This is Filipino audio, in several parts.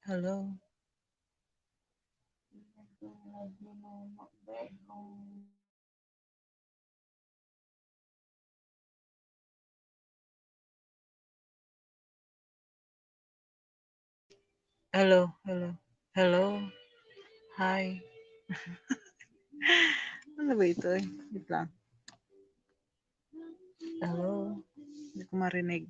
Halo. Halo, halo, halo, hai. Ano ba ito eh? Wait lang. Halo, hindi ko marinig.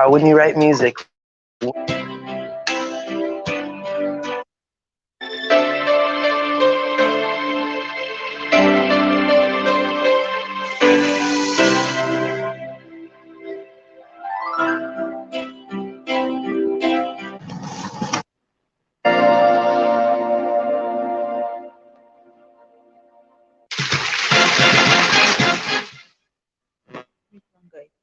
When you write music, Wait lang guys.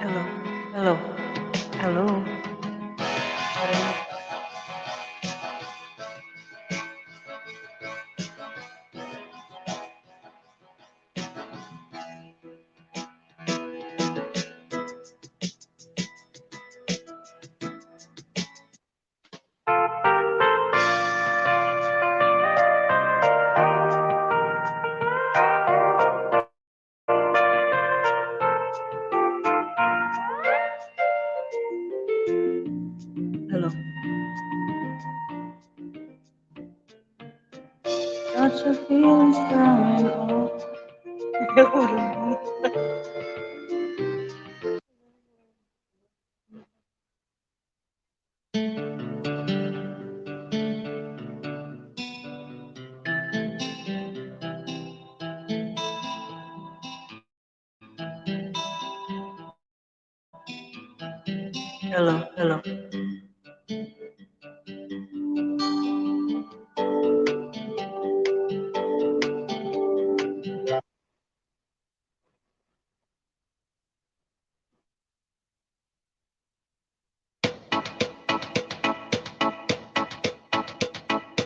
Hello, hello, hello. Hello. Got your feelings coming on. Ya udah. Hello, hello.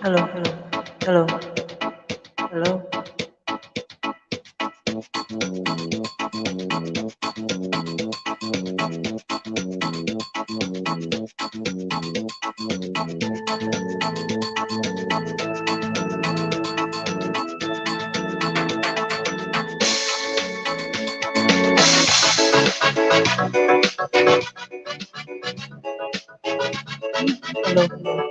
Hello, hello, hello, hello. Hello, hello, hello, hello.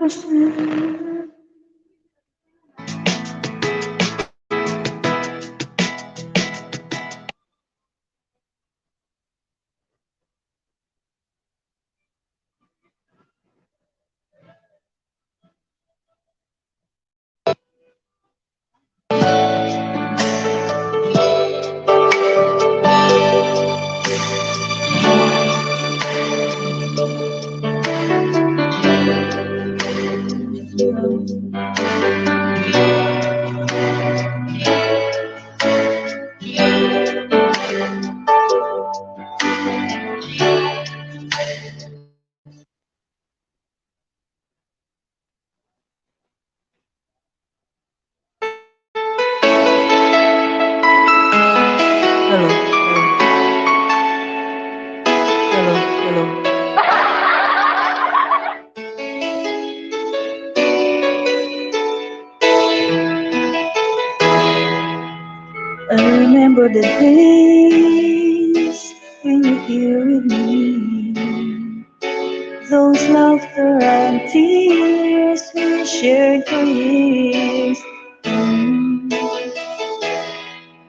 I remember the days when you here with me. Those laughter and tears we shared for years.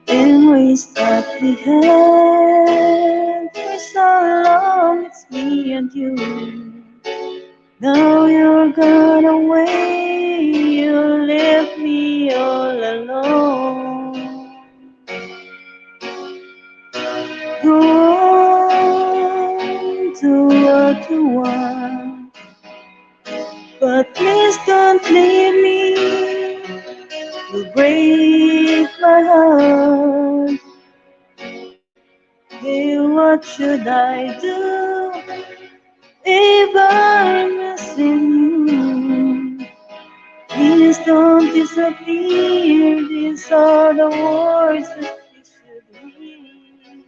In ways that we had for so long, it's me and you. Now you're gone away, you left me all alone. Go on, do what you want, but please don't leave me. You break my heart. Hey, what should I do if I'm missing you? Please don't disappear. These are the words that we should hear.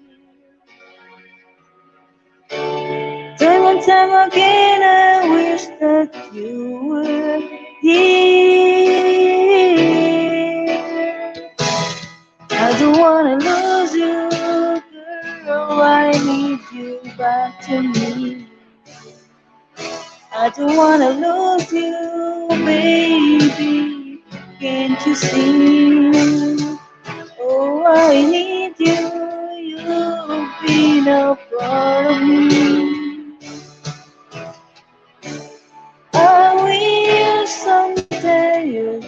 Time and time again, I wish that you were here. I don't wanna lose you, girl. I need you back to me. I don't wanna lose you, baby. Can't you see? Oh, I need you. You've been a part of me. I wish someday you'll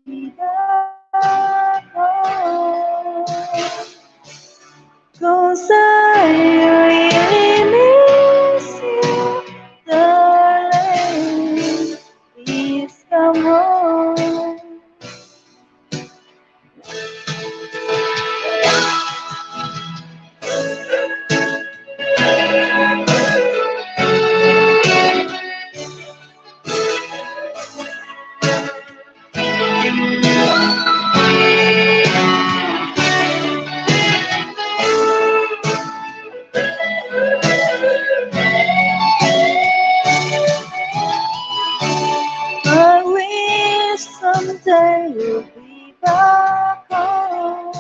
be back home. 'Cause I really miss you, darling. Please come home. I wish someday you'll be back home.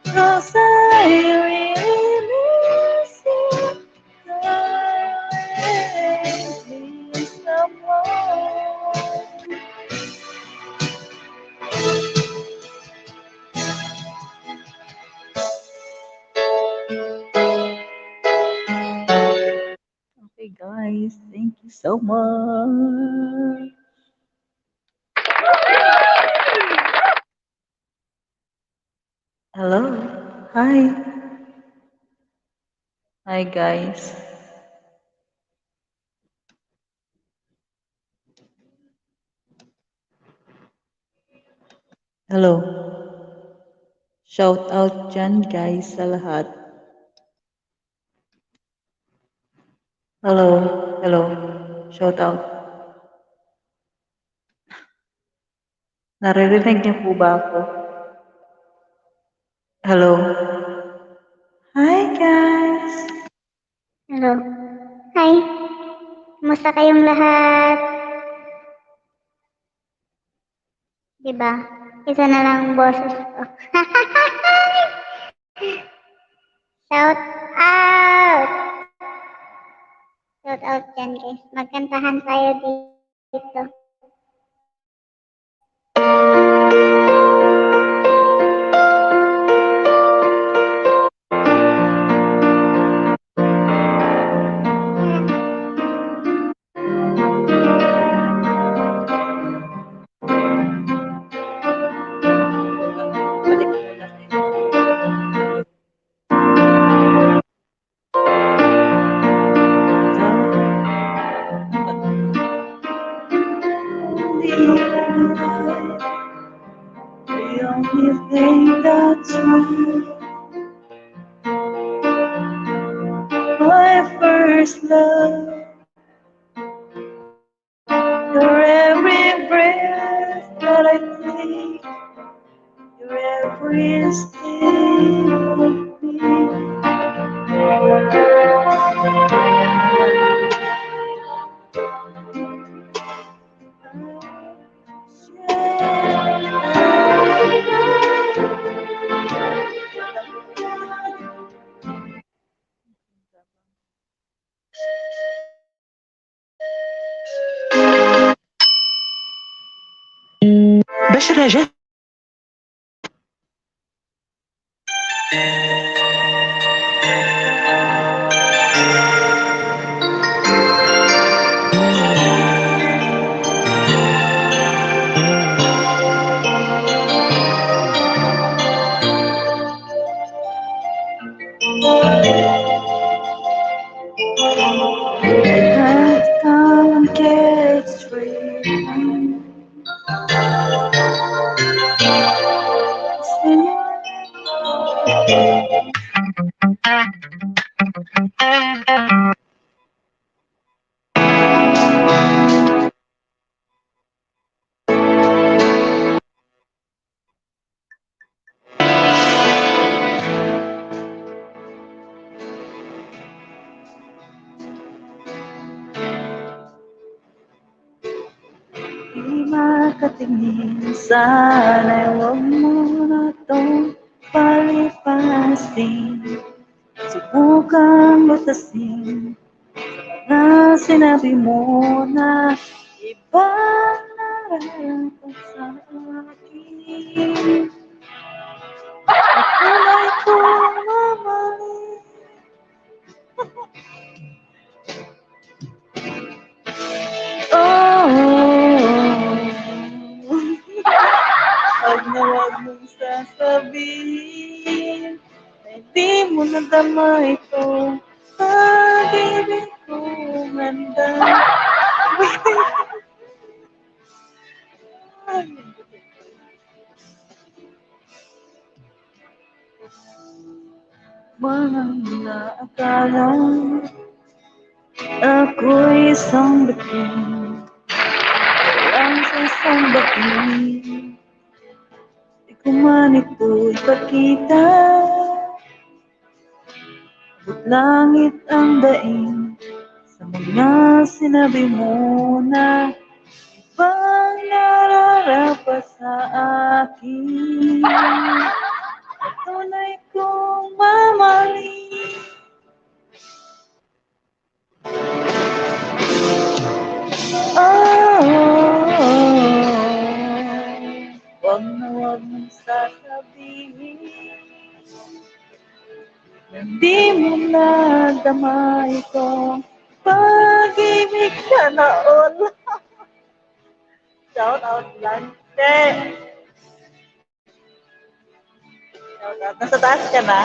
'Cause I really miss you, darling. Please come home. Okay, guys, thank you so much. Hello, hi, hi, guys. Hello. Shout out dyan, guys, sa lahat. Hello, hello. Shout out. Naririnig niyo po ba ako? Hello. Hi, guys. Hello. Hi. Kumusta kayong lahat? Diba? Isa na lang ang boses ko. Shout out! Shout out dyan guys. Magkantahan tayo dito. ito. Balik muna kayo. The only thing that's right, my first love, your every breath that I take, your every step of بشرى جت. Let's come and get straight. Di makatingin, sana'y huwag mo na itong palipasin. Subukan butasin na sinabi mo na ibang nararapat sa akin. At tunay kong mamahalin. Huwag na huwag mong sasabihin na hindi mo nadama ito. Pag-ibig kong handa. Mga akalang ako'y isang bating, lang sa isang bating. Di ko man ito'y pakita, abot langit ang daing sa mga sinabi mo na ibang nararapat sa akin. At tunay kong mamahalin. Huwag na huwag mong sasabihin na di mo nadama itong pag-ibig ka na all. Shout out lang. Shout out. Nasa taas ka na?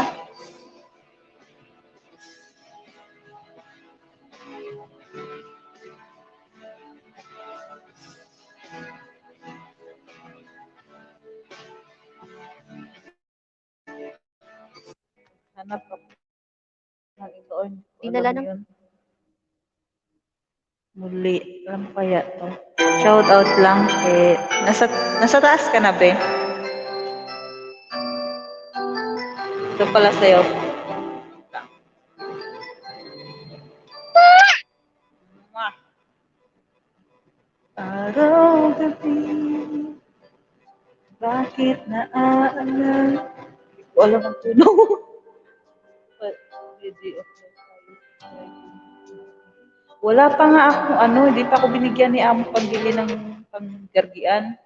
Hanap ako ng itoon. Dinala Alam mo ng- yun? Muli. Alam ko kaya to. Shout out lang. Nasa taas ka na, be? Ito pala sa'yo. Araw-gabi, bakit naaalala? Wala mang tunog. Video. Wala pa nga akong ano, hindi pa ako binigyan ni amo pambili ng panggargian.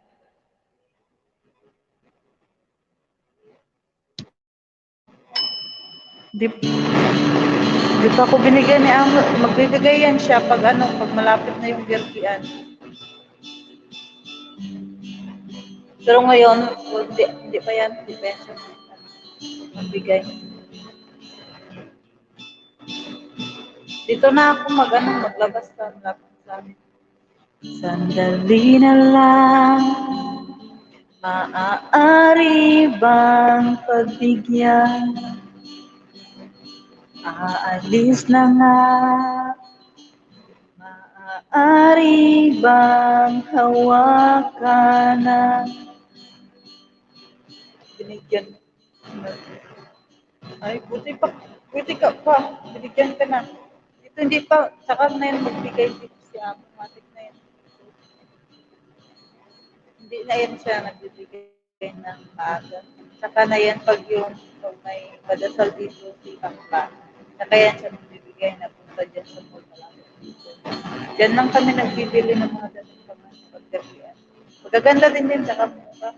Di pa ako binigyan ni amo. Magbibigay yan siya pag ano, pag malapit na yung gargian. Pero ngayon, hindi pa yan siya magbigay. Dito na ako maglabas sa malapit sa amin. Sandali na lang, maaari bang pagbigyan? Aalis na nga, maaari bang hawakan na? Binigyan. Ay, buti ka pa, binigyan ka na. Ito hindi pa, saka na yun magbigay dito si amo, matik na yun. Hindi na yan siya nagbibigay ng maaga. Saka na yan pag may padasal dito si Pangpa. Saka yan siya magbibigay na punta dyan sa mall malapit dito. Diyan lang kami nagbibili ng mga ganun paggabihan. Magaganda din yan, saka mura.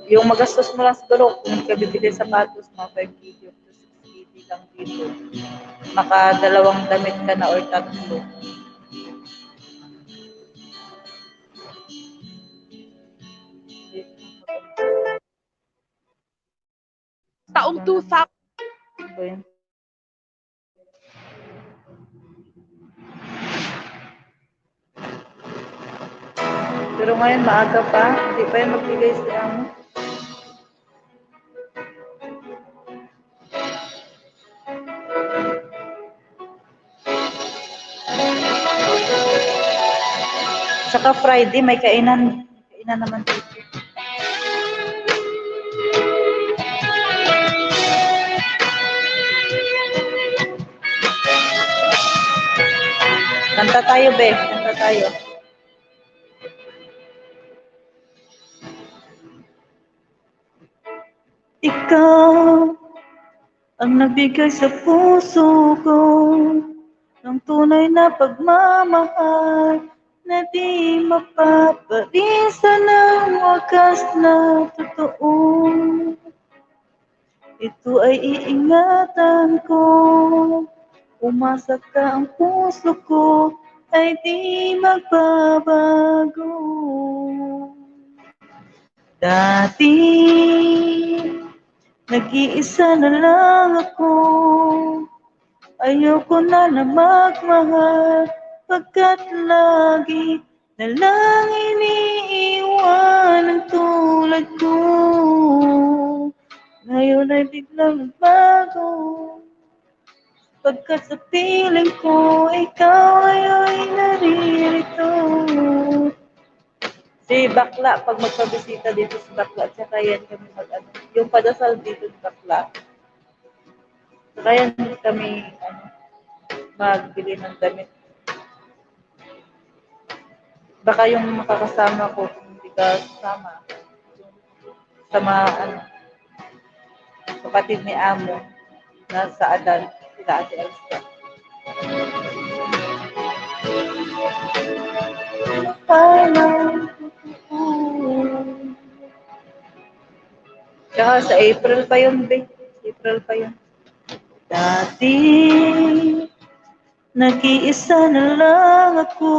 Yung magastos mo lang siguro kung kabibili sapatos, mga 5 kg to 6 kg lang dito. Maka 2 damit ka na or 3. Taong 2000. Ba yun? Pero ngayon maaga pa, hindi pa yung magbigay si amo. Saka Friday may kainan naman dito. Kanta tayo, be. Kanta tayo. Ikaw ang nabigay sa puso ko ng tunay na pagmamahal na di mapaparisa ng wakas na totoo. Ito ay iingatan ko. Umasa ka, ang puso ko ay di magbabago. Dati, nag-iisa na lang ako. Ayoko na magmahal, pagkat lagi na lang iniiwan ang tulad ko. Ngayon ay biglang nagbago, pagkat sa piling ko, ikaw ay naririto. Si Bakla, pag magpabisita dito si Bakla, tsaka yan kami yung padasal dito si Bakla. Tsaka yan kami magbili ng damit. Baka yung makakasama ko, kung hindi ka sama kapatid ni Amo, nasa Adan, sila Ate Elsa. Tsaka sa April pa yun, be. April pa yun. Dati, nag-iisa na lang ako.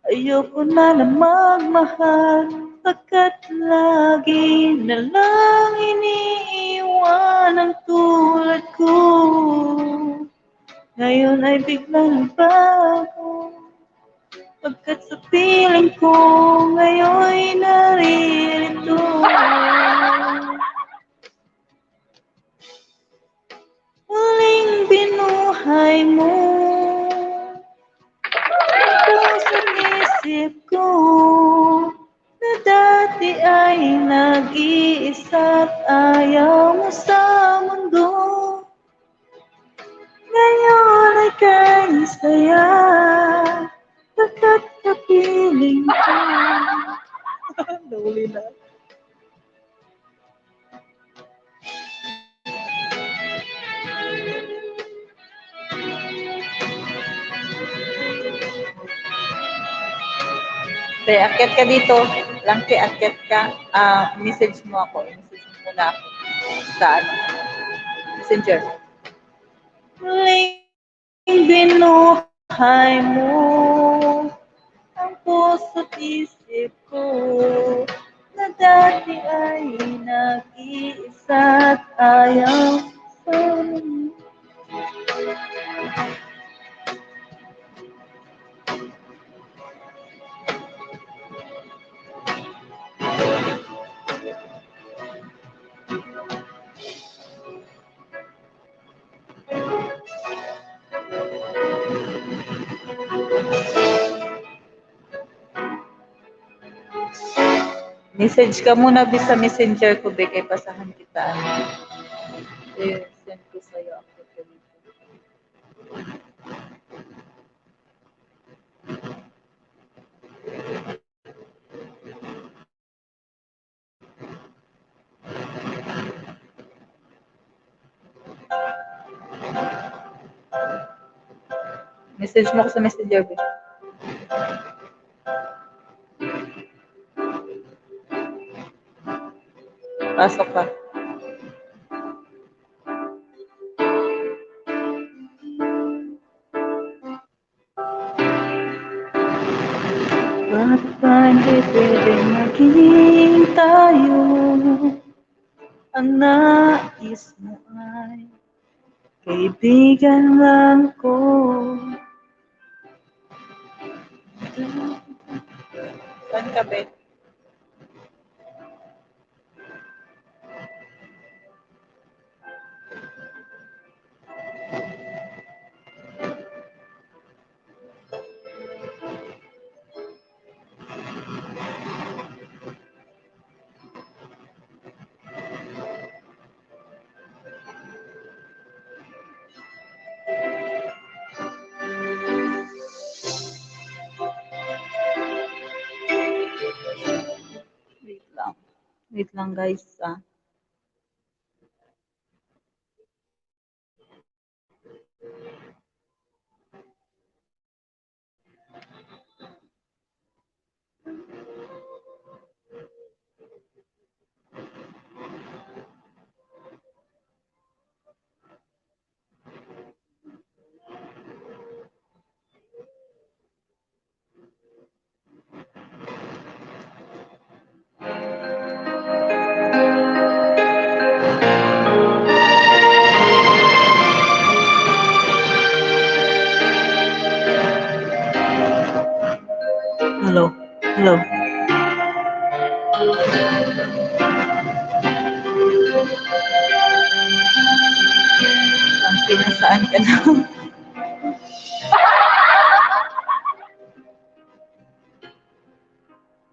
Ayoko na magmahal, pagkat lagi na lang iniiwan ang tulad ko. Ngayon ay biglang nagbago, pagkat sa piling ko, ngayon ay naririto. Muling binuhay mo ikaw sa isip ko, na dati ay nag-iisa't ayaw mo sa mundo. Ngayon ay kay saya, pagkat kapiling ko. Nauli na. Kaya akyat ka dito. Langki, akyat ka. Message mo ako. Message mo muna ako. Sa ano? Messenger. Muling binuhay mo ang puso't isip ko na dati ay nag-iisa't ayaw sa message ka muna sa messenger ko, kay pasahan kita. Send ko sa'yo ako dito. Message mo ko sa messenger, be. Pasok ka. Bakit ba hindi pwedeng maging tayo? Ang nais mo ay kaibigan lang ko. Saan ka, be? Wait lang. Wait lang, guys. Hello. Hello. Ang pinasaan ka na.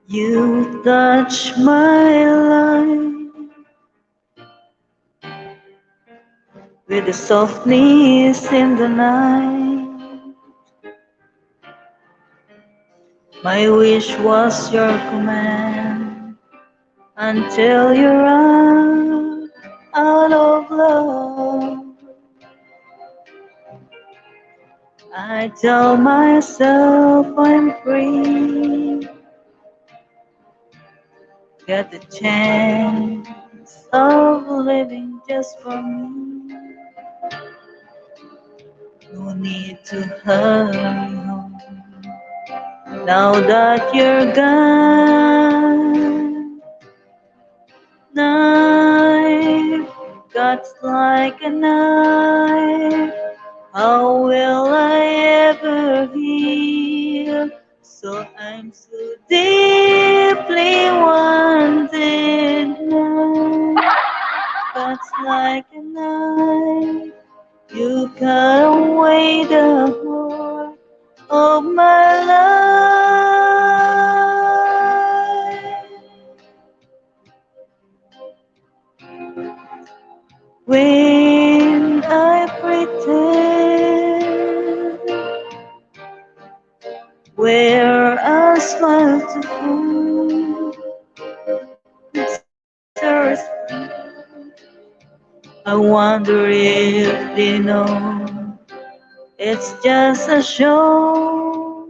You touch my life with the softness in the night. My wish was your command until you run out of love. I tell myself I'm free. Get the chance of living just for me. No need to hurry home. Now that you're gone, knife cuts like a knife. How will I ever heal? So I'm so deeply wanted now. Cuts like a knife. You cut away the heart of my life. When I pretend, where I smile to fool, I wonder if they know it's just a show.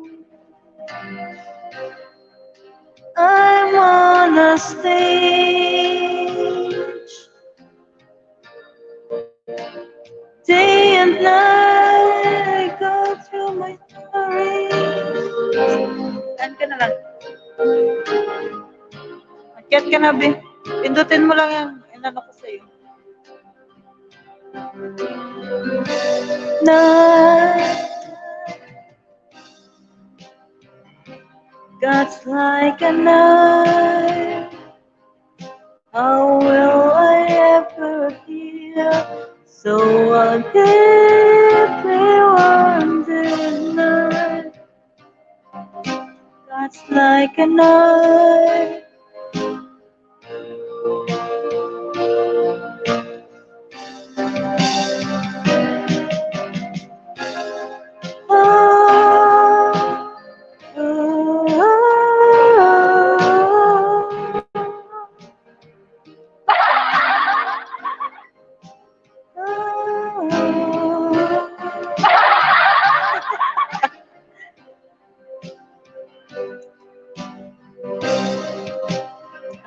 the stage. Day and night, I go through my stories. Saan ka na lang? Akyat ka na, Be. Pindutin mo lang yung inano ko sa'yo. Night, God's like a knife. How will I ever heal? So deeply wounded night. God's like a knife.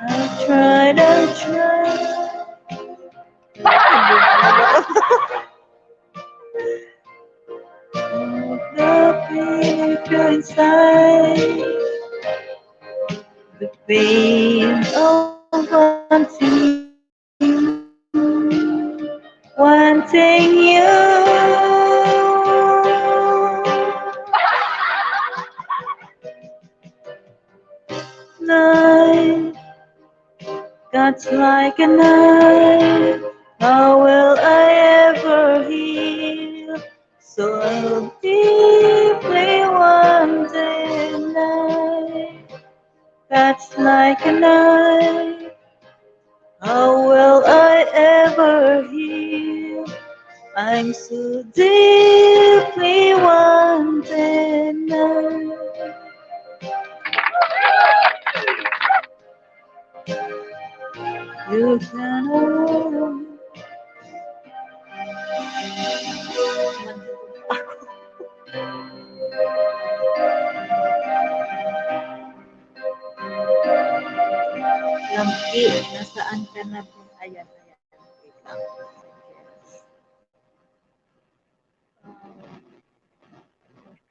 I tried and tried. The fear inside, the pain of wanting you. Night, God's like a knife. How will I ever heal? So deeply wanted night. That's like a knife. How will I ever heal? I'm so deeply wanted now. You can hold Lampi, nasaan ka na po? Ayan, ayan. Wait lang.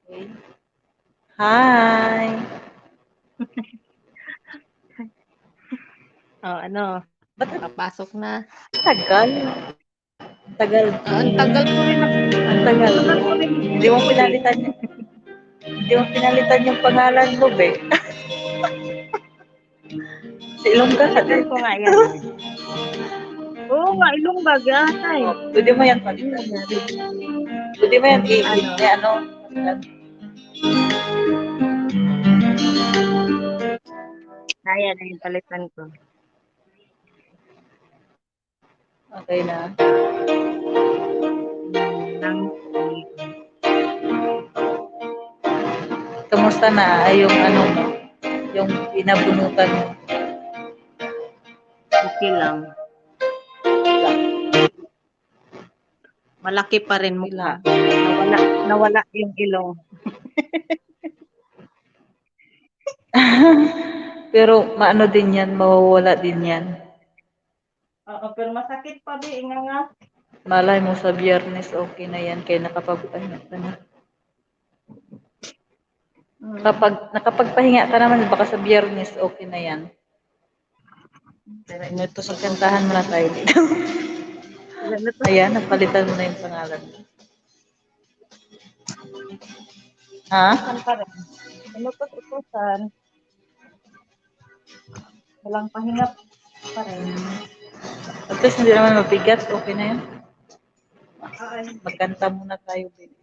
Okay. Hi! Oh, ano? Ba't Papasok na. tagal? Tagal. Ang tagal ko rin. Ang tagal. Tagal ko rin. Hindi mo pinalitan yung, hindi mo pinalitan yung pangalan mo, be. Si Ilongga ka Tagal din. ko nga yan. Oo nga, Ilongga gatay. Oh, pwede mo yan palitan. Pwede mo yan Ano? Ayan, yung palitan ko. Okay na. Kamusta na yung ano mo? Yung pinabunutan mo? Okay lang. Malaki pa rin mukha. Nawala yung ilong. Pero maano din yan, mawawala din yan. Oo, pero masakit pa din nga. Malay mo sa Biyernes, okay na yan, kaya nakapagpahinga ka na. Kapag nakapagpahinga ka naman, baka sa Biyernes, okay na yan. Pero Ito, kantahan mo na tayo dito. Ayan, napalitan mo na yung pangalan mo. Ha? pa rin. Inutos-utusan. Walang pahinga pa rin. At least hindi naman mabigat, okay na yan. Ay, Magkanta muna tayo, baby.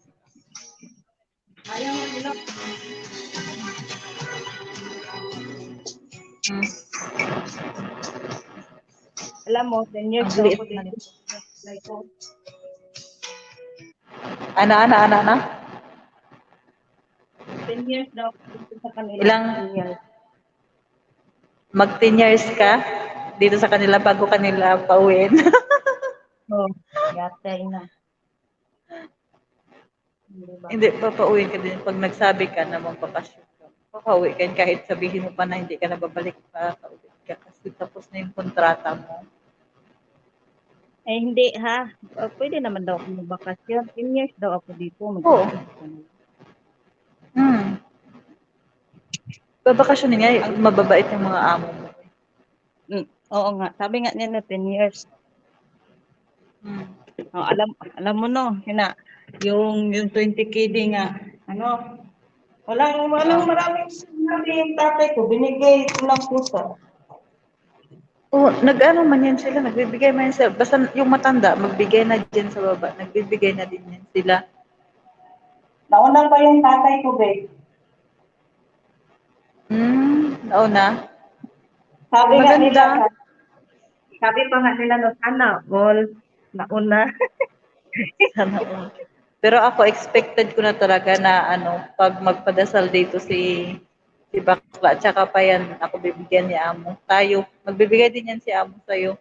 ayaw mo nila. Alam mo, 10 years Ang daw liit ako na dito. nito. Like, Ana. 10 years daw ako dito sa kanila. Ilang? 10 years. Mag 10 years ka dito sa kanila bago kanila pauwiin. Oh, yatay na. Diba? Hindi, papauwiin ka din pag nagsabi ka na magpapasyon ka. Papauwi ka kahit sabihin mo pa na hindi ka na babalik pa, pauwi ka. tapos na yung kontrata mo. Eh, hindi ha. Pwede naman daw ako magbakasyon. 10 years daw ako dito. Oo. Babakasyonin nga, mababait yung mga amo mo. Oo nga. Sabi nga niya na 10 years. Hmm. Oh, alam mo no, yung 20 KD nga, walang maraming sinabi yung tatay ko, binigay ko lang puso. Oo, nag-ano man yan sila, nagbibigay man yan sila. Basta yung matanda, magbigay na dyan sa baba, nagbibigay na din yan sila. Nauna pa yung tatay ko, babe. Nauna. Sabi nga nila, Maganda. sabi pa nga nila, no, sana, all, nauna. Sana all. Pero ako, expected ko na talaga na pag magpadasal dito si Bakla, tsaka pa yan, ako bibigyan ni Amo. Tayo, magbibigay din yan si Amo sa'yo.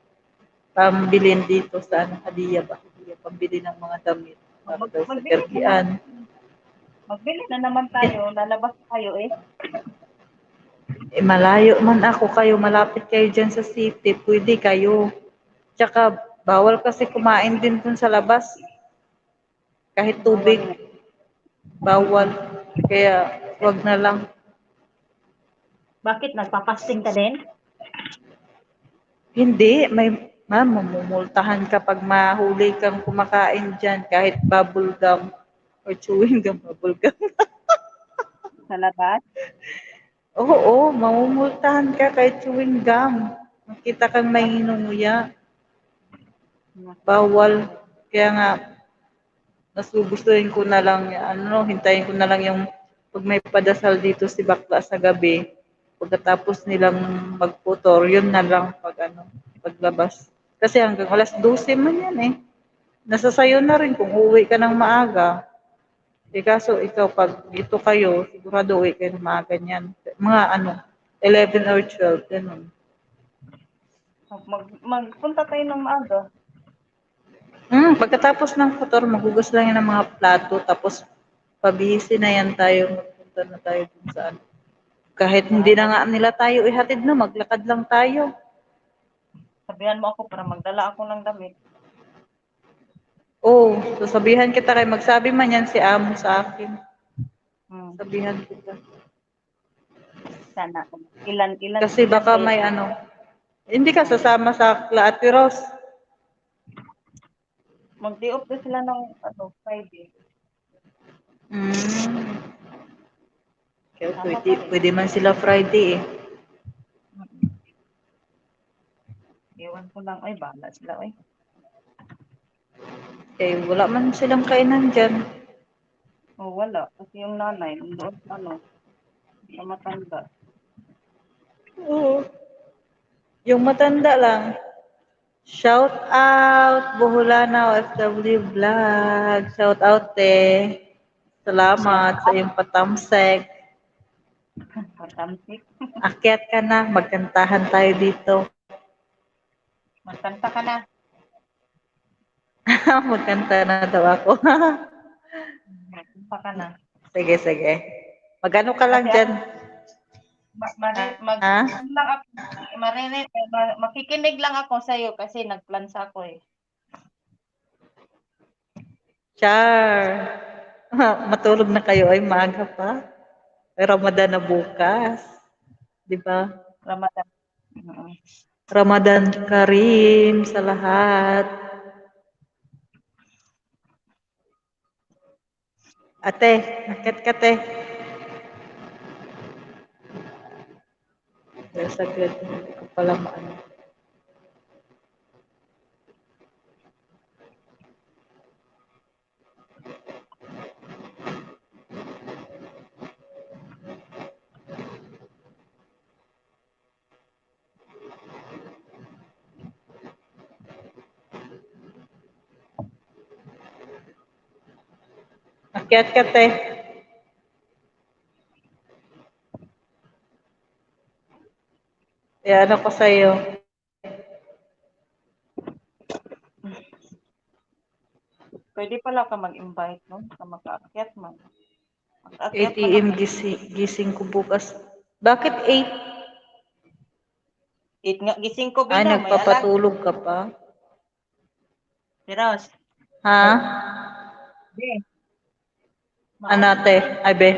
Pambilin dito sa hadiya ba? Hadiya, pambili ng mga damit. Para daw sa kergian. Magbili na naman tayo, lalabas tayo eh. Malayo man ako kayo, malapit kayo dyan sa city, pwede kayo. Tsaka, bawal kasi kumain din dun sa labas. Kahit tubig, bawal. Kaya, wag na lang. Bakit? Nagpapasting ka din? Hindi, mamumultahan kapag mahuli kang kumakain dyan, kahit bubble gum or chewing gum, bubble gum. Sa labas? Oo, mamumultahan ka kahit chewing gum. Makita kang may inunguya. Bawal. Kaya nga, gustuhin ko na lang, hintayin ko na lang yung pag may padasal dito si Bakla sa gabi, pagkatapos nilang magputor, yun na lang paglabas. Kasi hanggang alas 12 man yan eh. Nasa sayo na rin kung uwi ka ng maaga. Eh kaso ikaw, pag dito kayo, sigurado uwi kayo ng maaga niyan. Mga 11 or 12, ganun. Magpunta tayo ng maaga. Pagkatapos ng putor, maghugas lang yan ng mga plato, tapos pabihisi na yan tayo, magpunta na tayo dun sa Kahit hindi na nga nila tayo ihatid na, maglakad lang tayo. Sabihan mo ako para magdala ako ng damit. Oo, sasabihan kita kay magsabi man yan si Amo sa akin. Sabihan kita. Sana. Ilan. Kasi baka may hindi ka sasama sa Ate Rose. Mag-day off na sila ng Friday. Kaya pwede man sila Friday eh. Ewan ko lang, ay bahala sila eh. Kaya wala man silang kainan dyan. Oh, wala. Kasi yung nanay, doon sa matanda. Oo. Yung matanda lang. Shout out, Boholana OFW Vlog. Shout out Salamat sa iyong patamsek. Patamsik. Akyat ka na, magkantahan tayo dito. Magkanta ka na. Magkanta na daw ako. Magkanta ka na. Sige. Magano ka lang dyan? Makikinig lang ako sa iyo kasi nagplansa ako eh. Char. Matulog na kayo ay maaga pa. Ramadan na bukas. Di ba? Ramadan. Ramadan Karim sa lahat. Ate, nakit ka te. Saglit, hindi ko pala maano. Akyat ka te. Ano ko sa'yo? Pwede pala ka mag-invite, no? Sa makaakyat man. 8 AM gising ko bukas. Bakit 8? Nga, gising ko Ay, bida, may alarm. nagpapatulog ka pa? Piros. Ha? Be. Anate? Ay, be.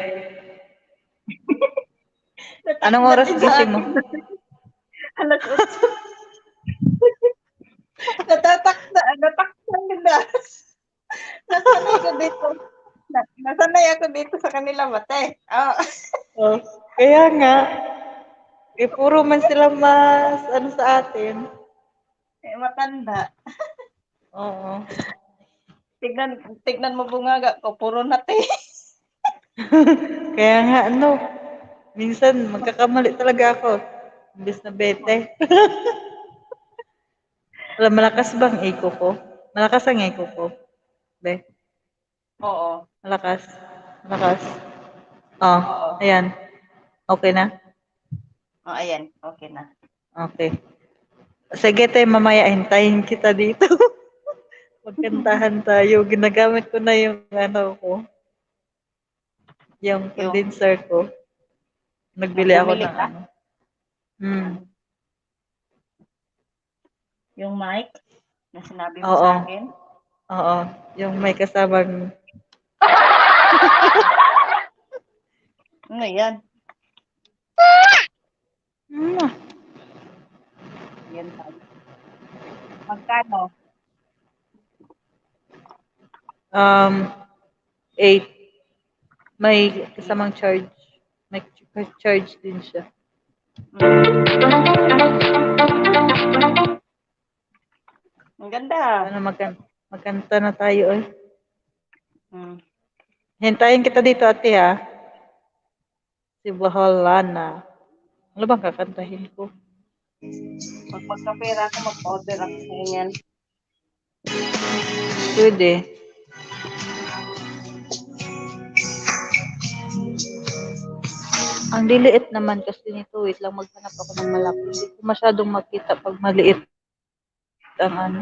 Anong oras gising mo? Alas 8. Natataksan nila. Nasanay ko dito. Nasanay ako dito sa kanila mate. Oh. Oh, kaya nga. Eh, puro man sila mas, ano sa atin. Matanda. Oo. Tignan mo bungaga ko, puro nate. Kaya nga, ano, minsan magkakamali talaga ako. Imbes na bete. Alam, malakas bang echo ko? Malakas ang echo ko. Be, Oo. malakas. Malakas. Oh, Oo. ayan. Okay na? Oh, ayan. Okay na. Okay. Sige, te, mamaya hintayin kita dito. Magkantahan tayo. Ginagamit ko na yung ano ko. Yung condenser ko. Nagbili ako Bumili ng ka? ano. Hmm. Yung mic na sinabi mo Oo. sa akin. Oo. Yung may kasamang... Ano yan? Yan tayo. Magkano? 8. May kasamang charge. May charge din siya. Ang ganda. Sana magkanta na tayo eh. Hintayin kita dito, ate, ha? Si Bahalana. Ano bang kakantahin ko? Pag magkapera ako, mag-order ako sa inyan. Pwede. Ang liliit naman kasi nito. Wait lang, maghanap ako ng malaki. Hindi ko masyadong makita pag maliit ang ano.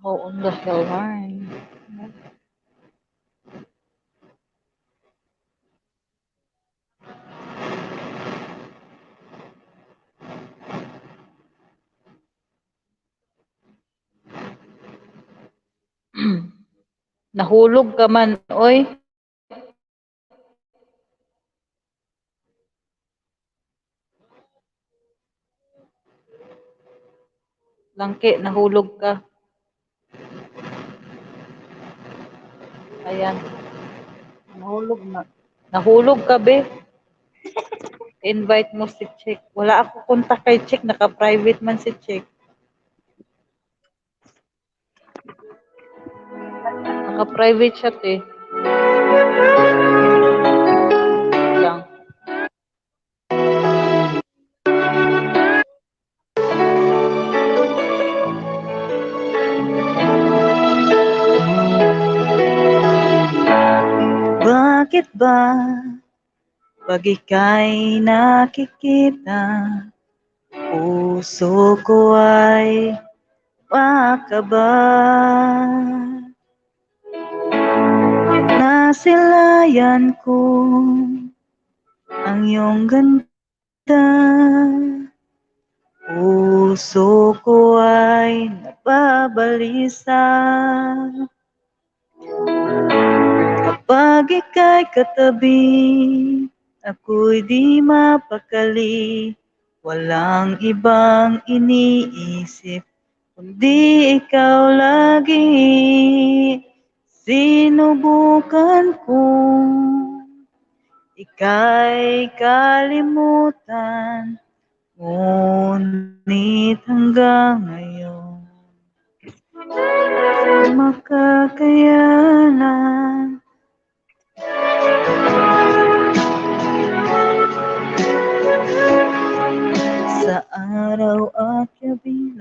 How on the hell line? Nahulog ka man, oy. Langki, nahulog ka. Ayan. Nahulog na. Nahulog ka, be. Invite mo si Chick. Wala ako kontak kay Chick. Naka-private man si Chick. Naka-private chat eh. Lang. Bakit ba pag ika'y nakikita, puso ko ay makaba? Nasilayan ko ang iyong ganda, puso ko ay nababalisa. Kapag ika'y katabi, ako'y di mapakali, walang ibang iniisip, kundi ikaw lagi. Sinubukan kong ika'y kalimutan, ngunit hanggang ngayon makakayanan.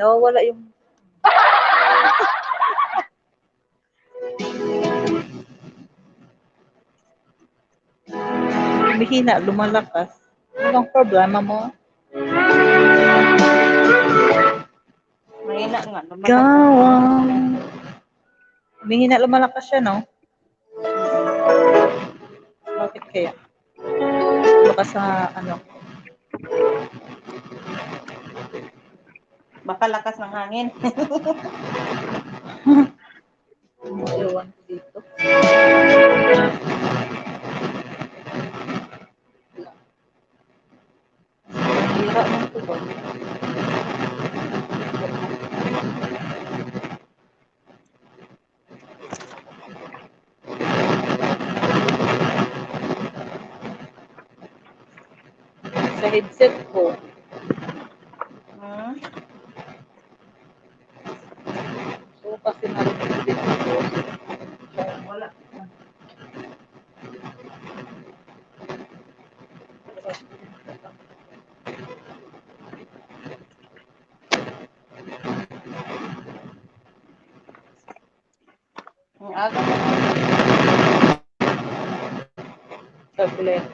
nawawala yung humihina, lumalakas. Ano bang problema mo? Mahina nga. Lumalaki. Gawang. Humihina, lumalakas siya, no? Bakit kaya? Baka sa ano? Baka lakas ng hangin. Ewan ko dito. Ang hira ng tugon. Sa headset ko, Hmm? so kasi narinig dito ko. Wala. Ang aga mo. Tablet.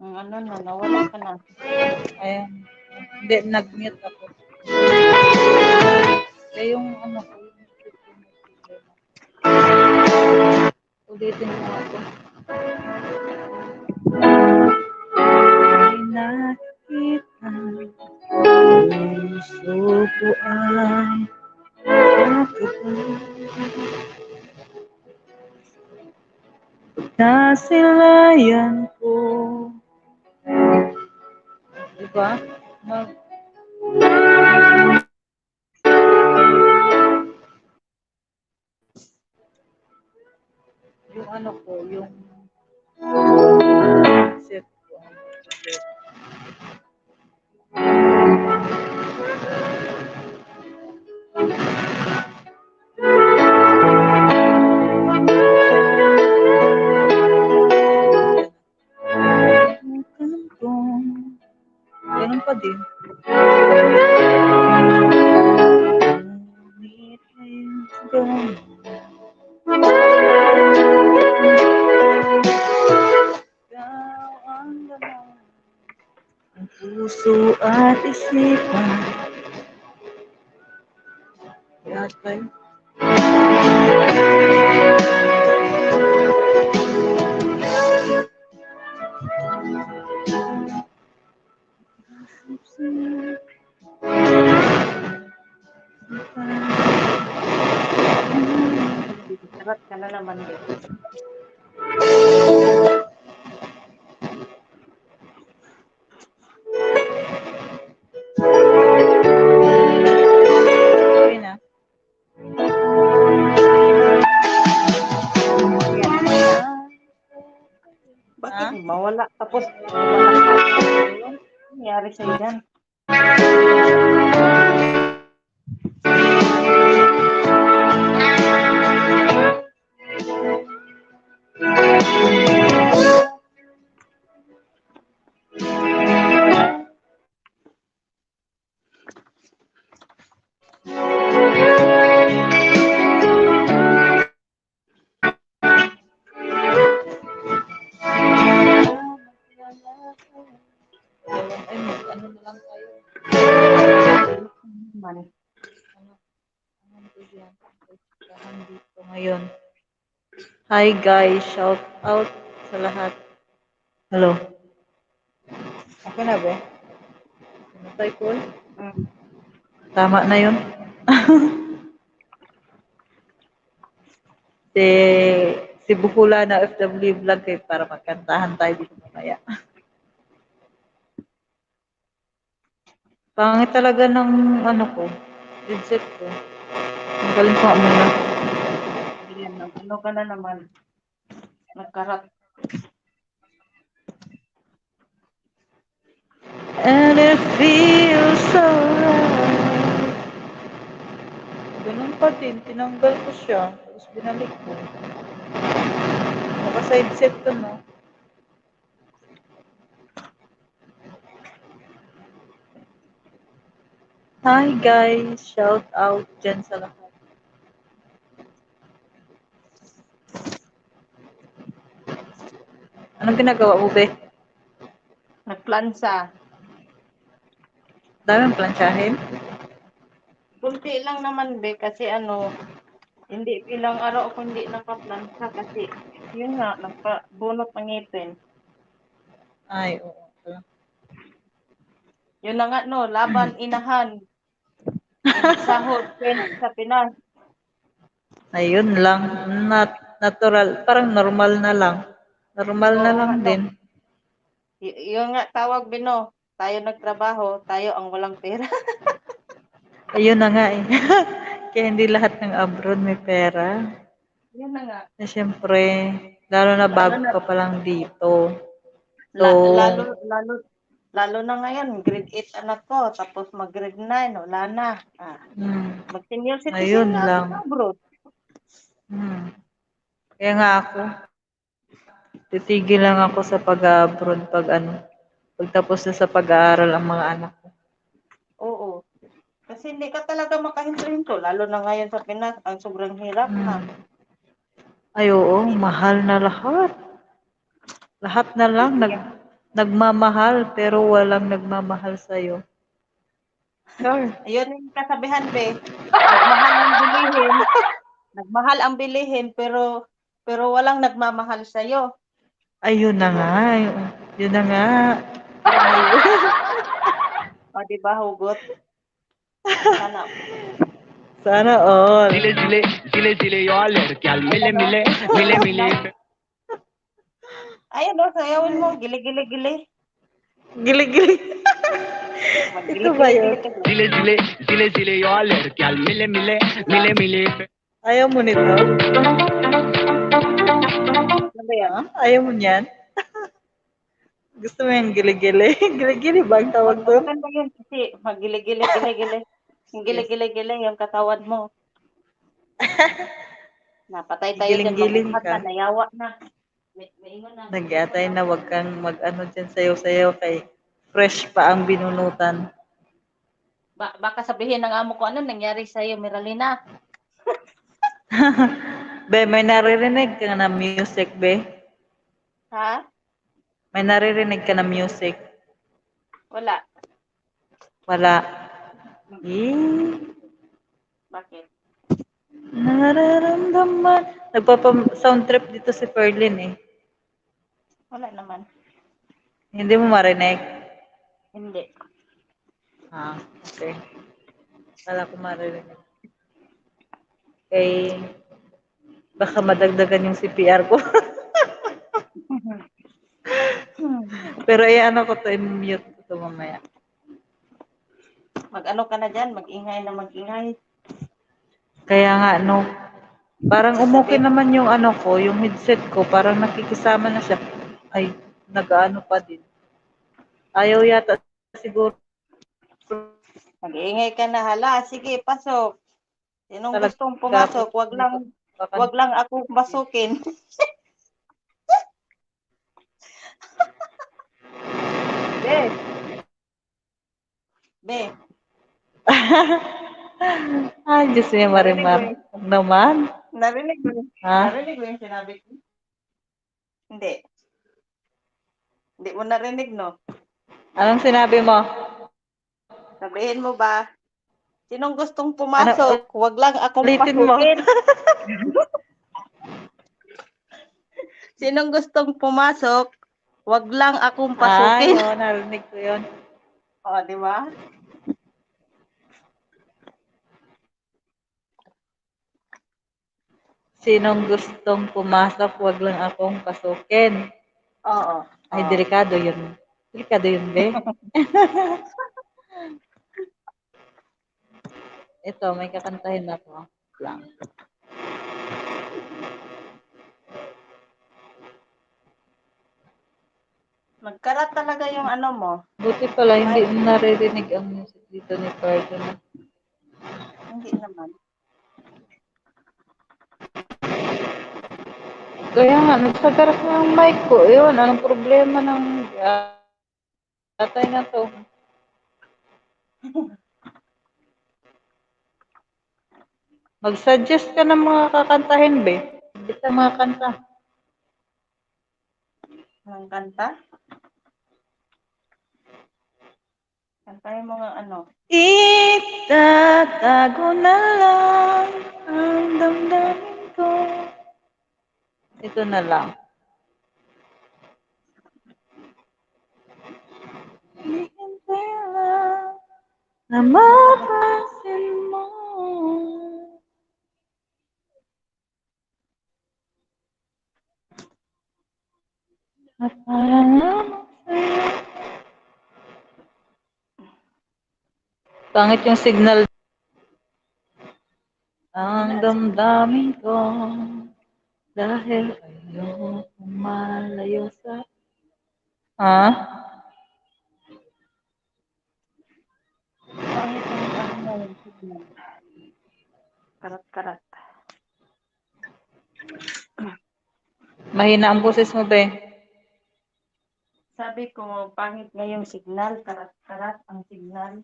Ang ano na, nawala ka na. Ayan. Hindi, nag-mute ako. Kaya yung ano ko, yung script ko may problema. Ulitin ko ako. Ay nakita, puso ko ay nakita. Kasilayan ko. Diba? Mag yung ano ko, yung set ko. Ganun pa din. Ngunit ngayon ganun. Ikaw ang laman ng puso at isipan. Lahat kayo. Sarat ka na naman din. Okay na. Bakit Ha? mawala? Tapos, ano nangyari sa'yo dyan? Ay, ano na lang tayo. Man. Anong bigyan? Tahan dito ngayon. Hi guys, shout out sa lahat. Hello. Ako na ba? Namatay ko. Mm. Tama na yun. si si Bukula na FW vlog kay para magkantahan tayo dito mamaya. Pangit talaga ng ano ko, headset ko. Ang galing ko nga muna. Yan, ano ka na naman? Nagkarat. And it feels so right. Ganun pa din, tinanggal ko siya. Tapos binalik ko. Naka-side set ko, no? Hi guys! Shout out dyan sa lahat. Anong ginagawa mo, be? Nagplansa. Daming plansyahin? Kunti lang naman, be, kasi hindi ilang araw ako hindi nakaplansa kasi yun nga, nagpabunot ng ngipin. Ay, oo. Yun na nga, no, laban, inahan. Sahod, sa Pinas. Ayun lang. Natural. Parang normal na lang. Normal na Oo lang nga, no. din. Yun nga, tawag, Bino. Tayo nagtrabaho, tayo ang walang pera. Ayun na nga eh. Kaya hindi lahat ng abroad may pera. Yun na nga. Eh, siyempre, lalo na bago na- ka pa lang dito. So, Lalo na ngayon, grade 8 anak ko, tapos mag-grade 9, wala na. Mag-senior citizen ayun na lang. ako, bro. Kaya nga ako, titigil lang ako sa pag-abroad pagtapos na sa pag-aaral ang mga anak ko. Oo. Kasi hindi ka talaga makahinto-hinto, lalo na ngayon sa Pinas, ang sobrang hirap na. Ay oo, mahal na lahat. Lahat na lang nagmamahal pero walang nagmamahal sa'yo. Sure. Ayun yung kasabihan, be. Nagmahal ang bilihin, pero walang nagmamahal sa'yo. Ayun na nga. Yun na nga. O, di ba, hugot? Sana. Sana all. Zile, yo a alergial, mile. Ayun, no, sayawin mo. Gili. Gili-gili. Ito ba yun? Zile, yo a alergial, mile. Ayaw mo nito? Ano ba yan? Ayaw mo niyan? Gusto mo yung gili-gili? Gili-gili ba ang tawag doon? Maganda yun kasi magili-gili. Yung gili-gili yung katawan mo. Napatay tayo dyan, Giling-giling mamukhat ka. na, nayawa na. Maingon na. Nag-atay na wag kang mag-ano dyan sayo-sayo kay fresh pa ang binunutan. Baka sabihin ng amo ko, ano nangyari sa'yo, Miralina? Be, may naririnig ka na music, be? Ha? May naririnig ka na music? Wala. Wala. Eh, Bakit? nararamdaman. Nagpapa-sound trip dito si Perlin eh. Wala naman. Hindi mo marinig? Hindi. Ah, okay. Wala ko maririnig. Kay, baka madagdagan yung CPR ko. Pero ano ko to, i-mute ko to mamaya. Mag-ano ka na dyan, mag-ingay. Kaya nga, no, parang umuki naman yung ano ko, yung headset ko, parang nakikisama na siya. Ay, nag-ano pa din. Ayaw yata siguro. Mag-ingay ka na, hala, sige, pasok. Sinong Talaga, gustong pumasok, wag lang ako pasukin. Be. Ay, Diyos niya, Marimar. Huwag naman. Narinig mo Ha? yung sinabi ko? Hindi. Hindi mo narinig, no? Anong sinabi mo? Sabihin mo ba, sinong gustong pumasok, wag lang akong Ulitin mo. pasukin. Sinong gustong pumasok, wag lang akong Ay, pasukin. oo, narinig ko yun. O, di ba? Sinong gustong pumasok, wag lang akong pasukin. Oo. Ay, delikado yun. Delikado yun, be. Ito, may kakantahin ako. Lang. Nagkarat talaga yung ano mo. Buti pala, hindi mo naririnig ang music dito ni Cardinal. Hindi naman. Kaya nga, nagsagarak na ang mic ko. Ewan, anong problema ng atay na to? Mag-suggest ka ng mga kakantahin, be. Hindi ka mga kanta. Ang kanta? Kantahin mo nga ano. Itatago na lang ang damdamin ko. Ito na lang. Hihintay lang na mapansin mo. At parang lamang sa'yo. Pangit yung signal. Ang damdamin ko dahil ayokong malayo sa... Ha? Pangit yung ano mo yung signal. Karat-karat. Mahina ang boses mo, be. Sabi ko, pangit nga yung signal. Karat-karat ang signal.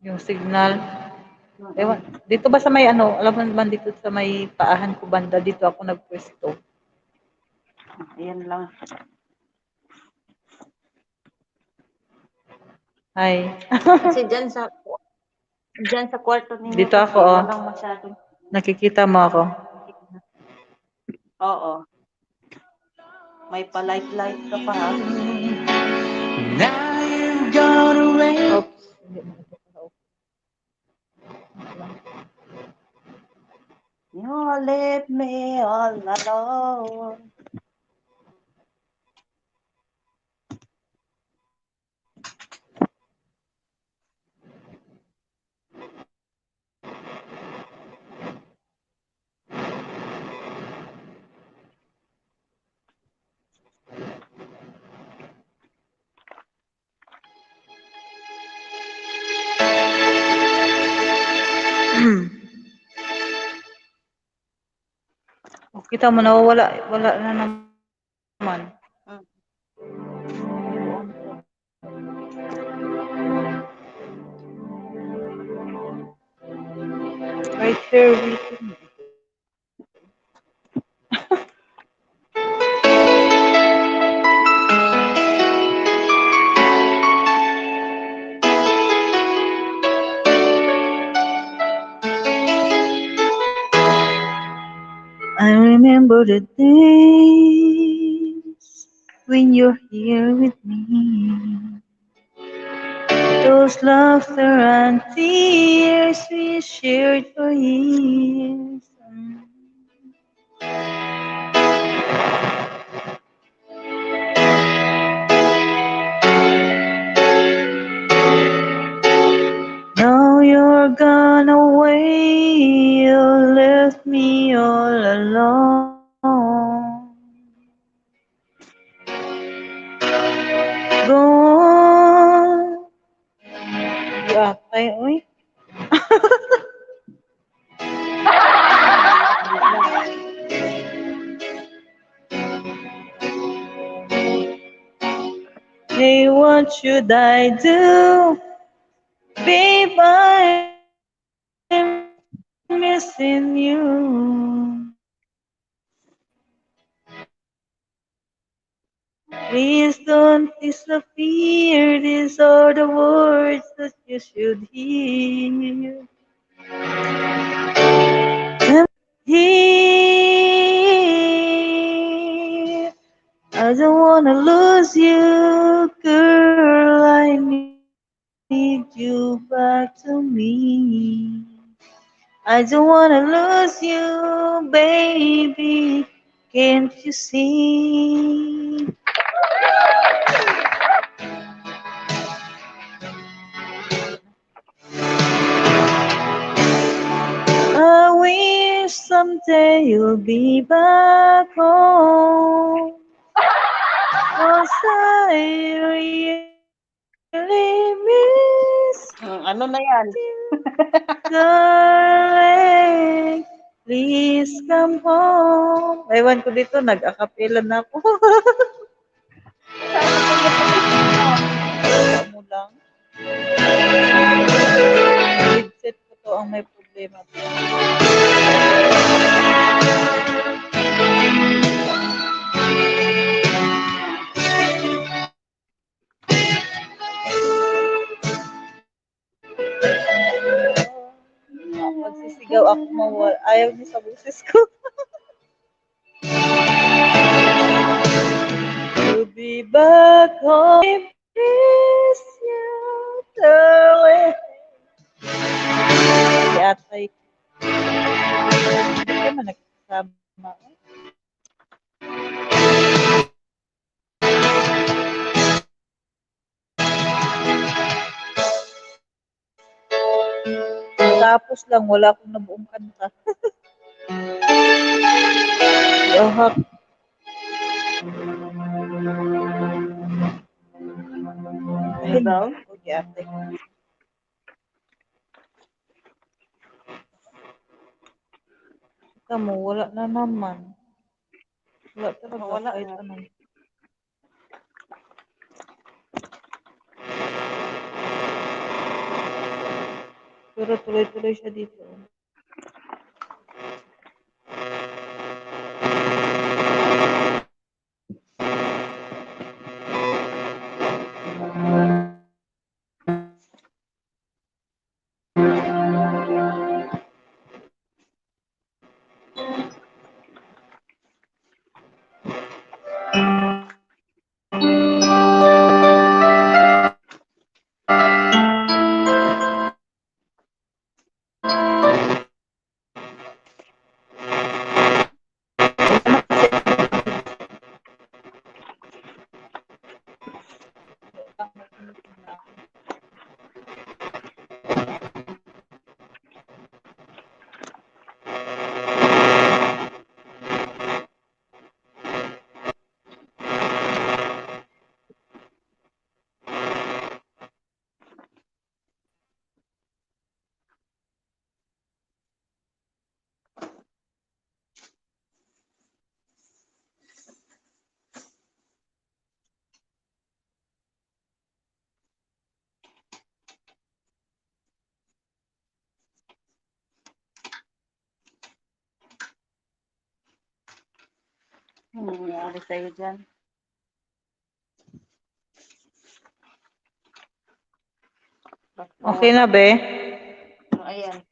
Yung signal. Ewan, dito ba sa may ano, alam mo naman dito sa may paahan ko banda, dito ako nagpwesto. Ayan lang. Ay, Kasi dyan sa kwarto ninyo. Dito kasi ako, oh. Walang masyadong Nakikita mo ako. Oo. May pa-light-light ka pa, ha? Now you've gone away. Oops. Hindi mo ito pala off. You left me all alone. Oh, kita mo, nawawala. Wala na naman. Right there, waiting. I remember the days when you're here with me. Those laughter and tears we shared for years. Now you're gone away, you left me all alone. Gone. Yatay, uy. Hey, what should I do? Babe, I'm missing you. Please don't disappear. These are the words that you should hear. I'm here. I don't wanna lose you, girl. I need you back to me. I don't wanna lose you, baby. Can't you see? I wish day you'll be back home. 'Cause I really miss Ano na yan? you, darling. Please come home. Ewan ko dito, nag-acapella na ako. Wala mo lang. Headset ko to ang may problema. Magsisigaw ako mawala. Ayaw niya sa boses ko. To be back home. Miss you the way. Si atay. Hindi ka man nagsama. Tapos lang, wala akong nabuong kanta. Yohak. Ano daw? Okay, ate. Kamu, wala na naman. Wala talaga. Wala Kahit na. ano. Pero tuloy-tuloy siya dito. Nangyari sa'yo dyan. Okay na, be? Ayan.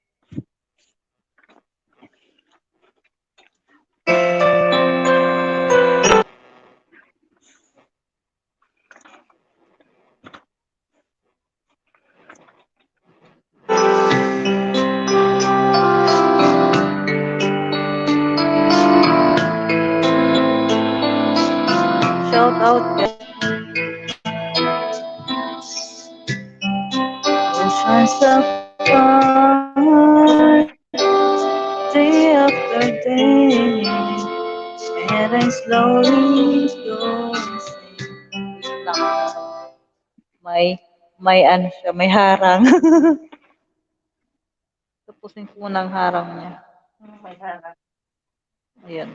Shout out, be. Oceans apart, day after day, and I slowly don't may ano siya, may harang. Tapusin ko muna ang harang niya. Ayan.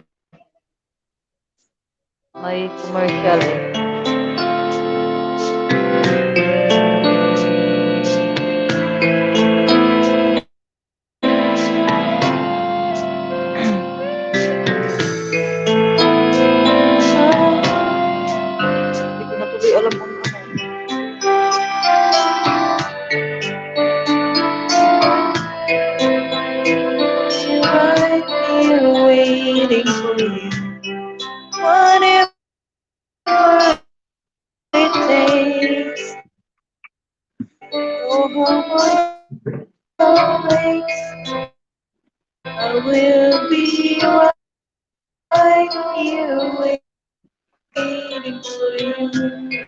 May commercial eh. Hindi ko na tuloy alam kung ano. Right here waiting for you. Whatever it takes. Oh, always I will be right here waiting for you.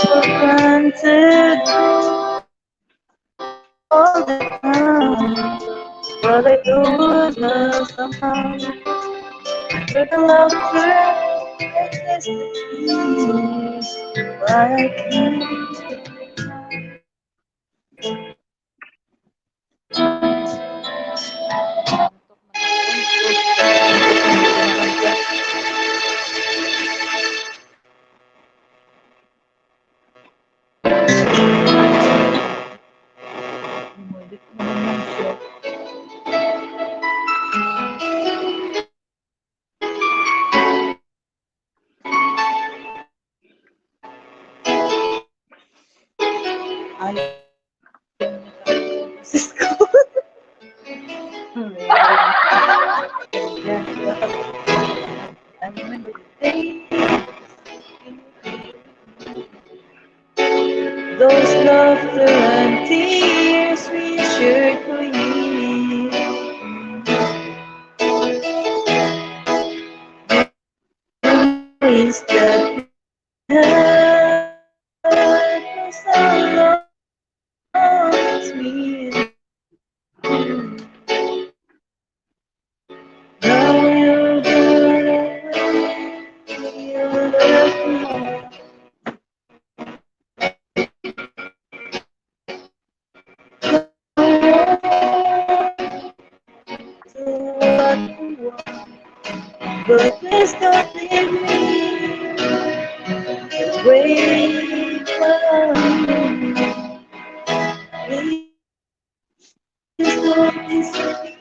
for granted all the time. But I do love somehow. But the love makes me why I can't. Umulit mo naman siya. Ayaw niya sis ko. Yan. I remember the day. Those laughter and tears we shared for years. Memories that we had for so long, it's me and you. Now you're gone away, you left me alone. But please don't leave me away from you. Please don't disappear.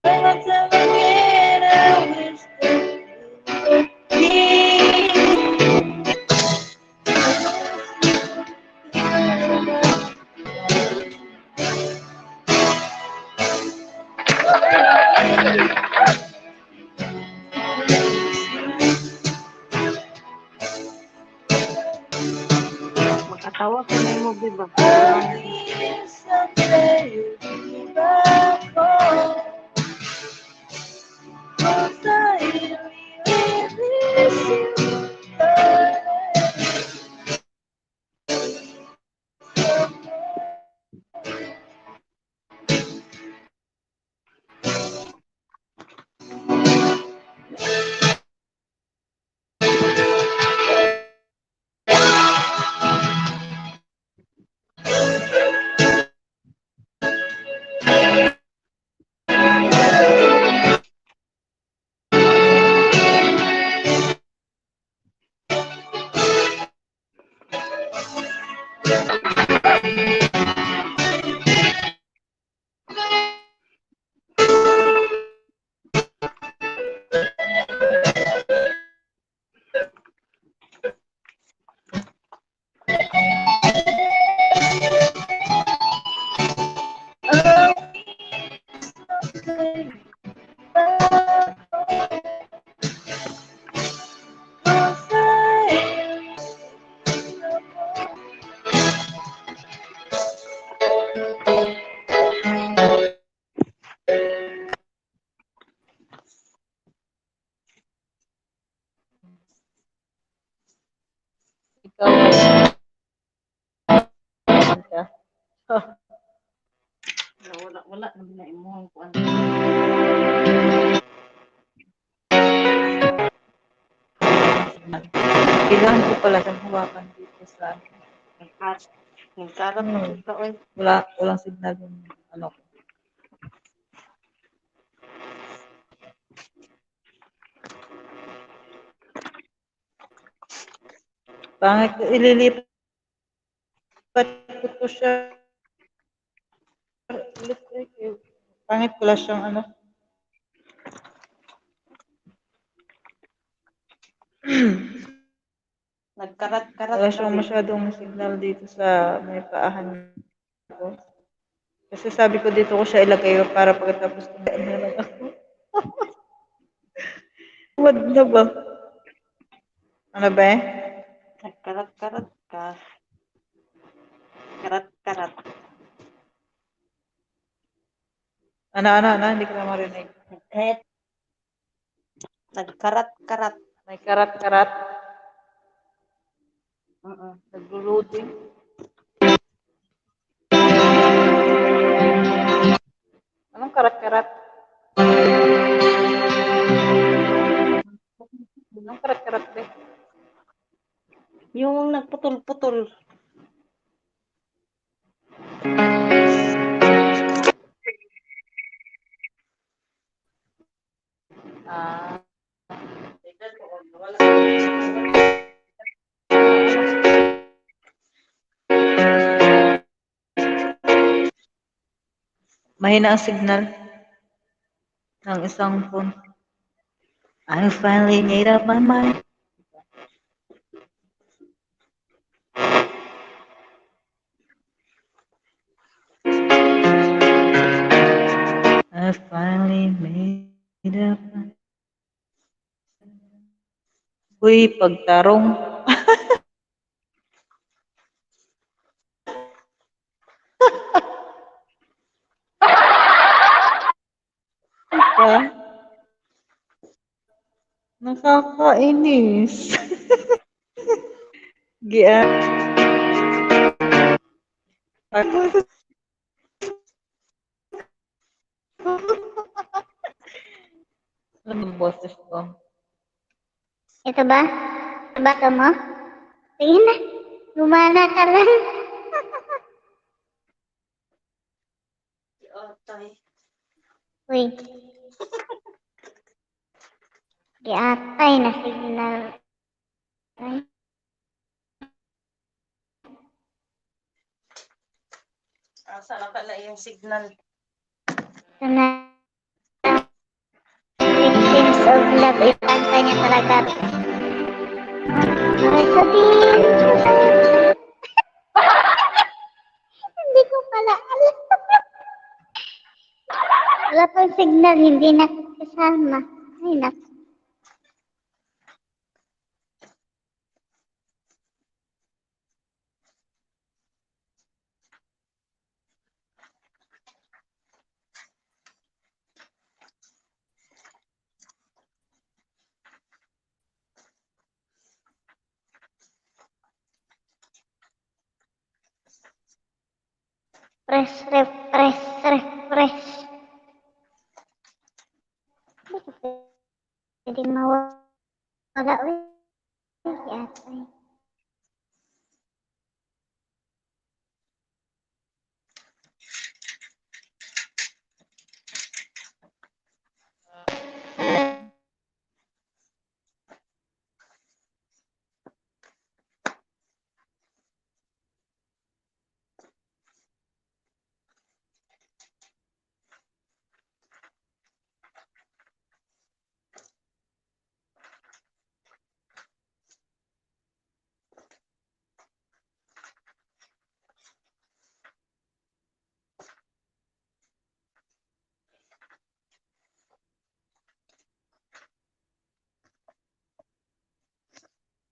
Every time again, I wish that Makatawa ka na mo, di ba? someday you'll be back home. 'Cause I really miss you. Ikaw ka. Wala naman na imuhang kuan. Kailangan ko pala siyang hawakan dito sa Nagkarat na kita, oy. walang signal yung ano ko. Pangit ililipat ko siya. Pangit ko lang siyang ano. Nagkarat-karat Wala na, siyang babe. masyadong signal dito sa may paahan ko. Kasi sabi ko dito ko siya ilagay para pagkatapos kumain na lang ako. Wag na ba? Ano ba eh? Nagkarat-karat ka. Karat-karat. Ano, hindi ko na marinig. Kahit nagkarat-karat. May karat-karat. Oo. Naglo-loading. Anong karat-karat? Anong karat-karat ba? Yung nagputol-putol. Ah, mahina ang signal ng isang phone. I finally made up my mind. I finally made up my Uy, pagtarong. Ka? Nakakainis. Gian. Ano ang boses ko? Ito ba? Bato mo? Sige na. Gumana ka lang. Uy. Giatay na signal. Ay, Asa na pala yung signal? ito na. Victims of love. Ipanta niya talaga. Ay, sabihin. Hindi ko pala alam. Wala pang signal. Hindi na kasama. Ay, naku. Refresh. Hindi ko pwedeng mawala ulit. Giatay.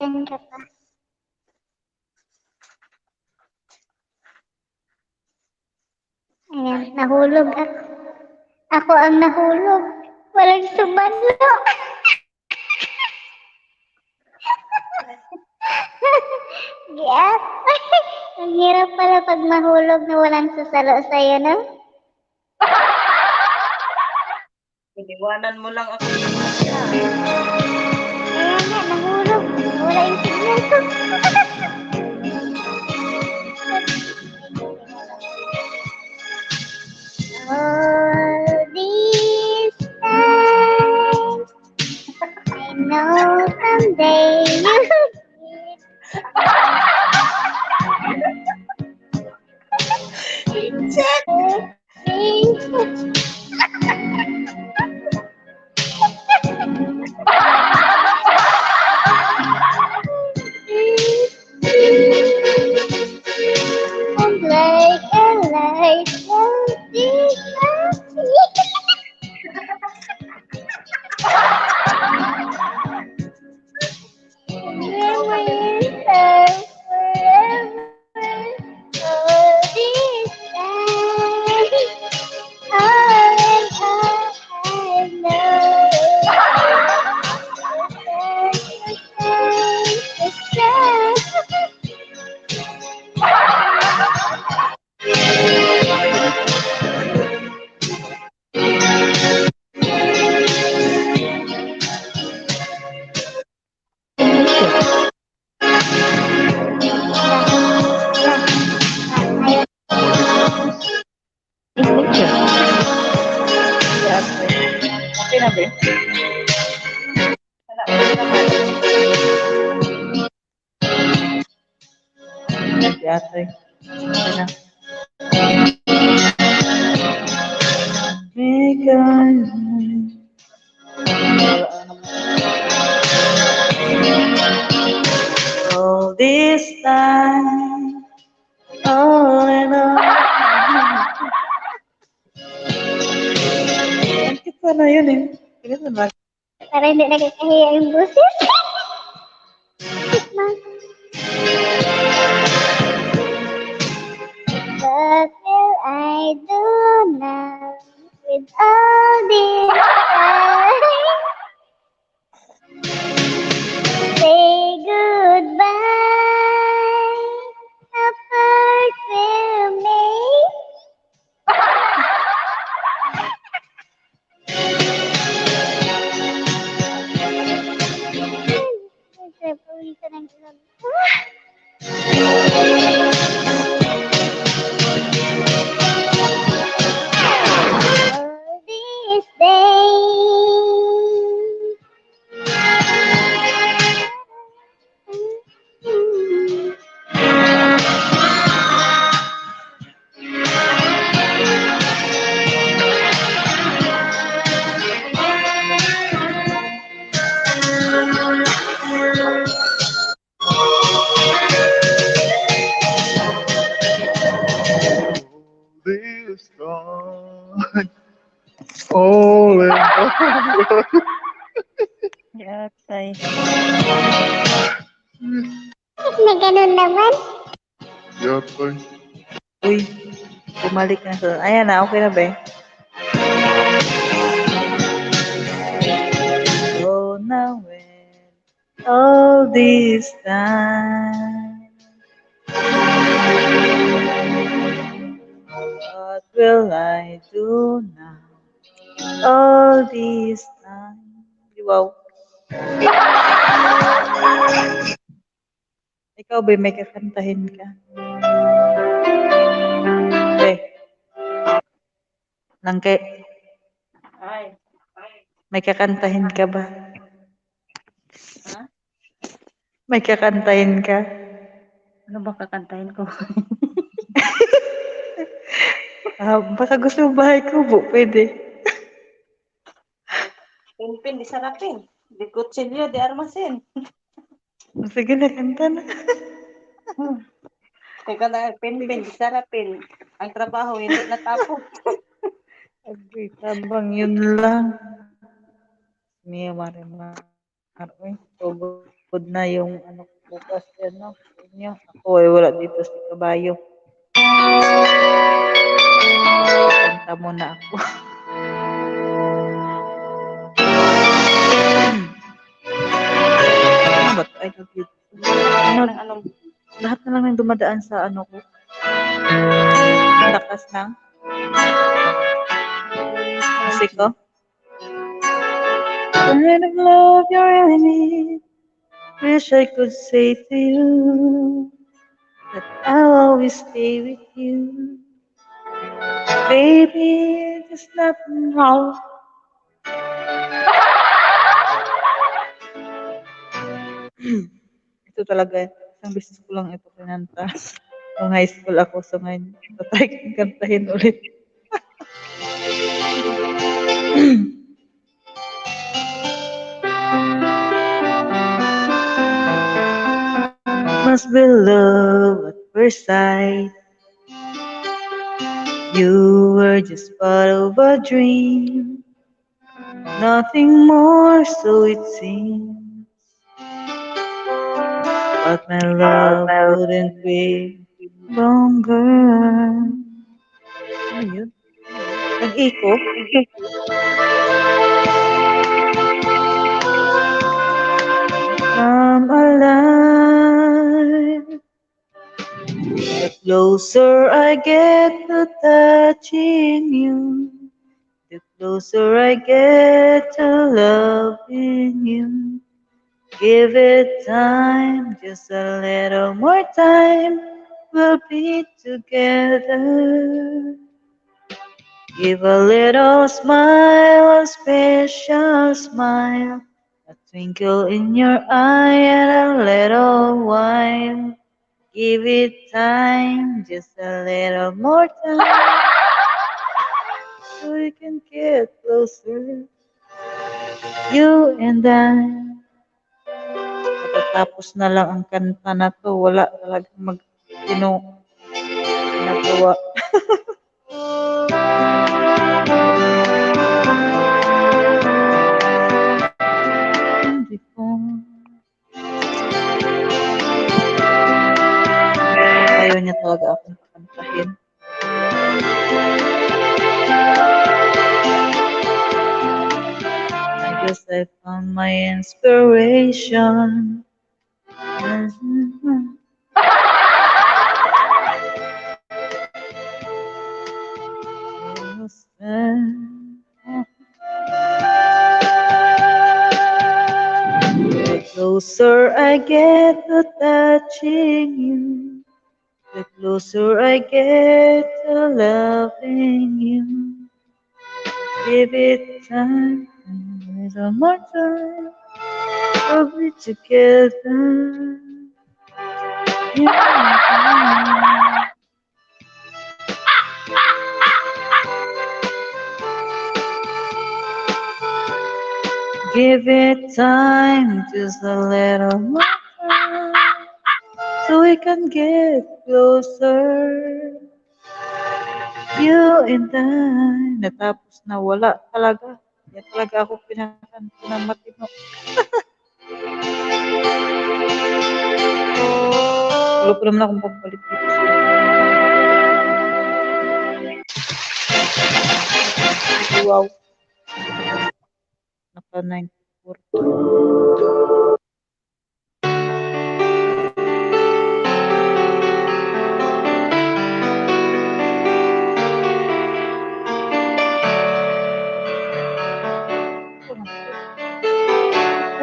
Yan ka pa. Ayan, nahulog ako. Ako ang nahulog. Walang sumalo. Giyat. Ang hirap pala pag mahulog na walang susalo sa'yo, no? Iniwanan mo lang ako. Kaya nga, nahulog. Wala yung signal ko. All these times, I know someday you'll and like a light will be happy. Si ate. Okay na. All this time, all in all. Bakit pa na yun eh? Ganun ba? Para hindi nagkakahiya yung busis. What will I do now with all this time? Say goodbye, apart will make. Pawisan ng ilong. All these days. This time, all in all. Yatay. Na ganun naman. Yatay. Uy, bumalik na sa... Ayan na, okay na ba eh? Oh, now when all this time, what will I do now? All this time. Wow. Ikaw ba, may kakantahin ka? Langke, Ay. may kakantahin ka ba? Ha? May kakantahin ka? Ano ba kakantahin ko? Baka gusto mo bahay kubo, pwede. Pinpin, di sarapin. Di kutsilyo, di armasin. Sige na, kanta na. Teka na, pinpin, di sarapin. Ang trabaho, hindi natapos. Agri, tabang yun lang. Mia Marimar. Uy, tugod na yung ano bukas yan, no? Inyo. Ako ay wala dito sa kabayo. Kanta muna ako. Ano ba ito? I love you. Ano, lahat na lang yung dumadaan sa ano ko. Lakas ng musik ko. Kind of love you really need. Wish I could say to you that I'll always stay with you. Baby, there's nothing wrong. Ito talaga, isang beses ko lang ito kinanta. Nung high school ako, so ngayon, tatry kong kantahin ulit. Must be love at first sight. You were just part of a dream. Nothing more, so it seems. But my love wouldn't wait longer. Ano yun? Nag-echo? I'm alive. The closer I get to touching you, the closer I get to loving you. Give it time, just a little more time, we'll be together. Give a little smile, a special smile, a twinkle in your eye and a little while. Give it time, just a little more time, so we can get closer, you and I. Matatapos na lang ang kanta na to, wala talagang ginagawa. Hindi ko. Ayaw niya talaga akong pakantahin. I guess I found my inspiration. The closer I get to touching you, the closer I get to loving you. Give it time, a little more time, we'll be together. You and I. Give it time, just a little more time, so we can get closer. You and I. Natapos na, wala talaga. Hindi talaga ako pinakanta ng matino. Wala pa naman akong pagbalik dito. Wow. Naka 94.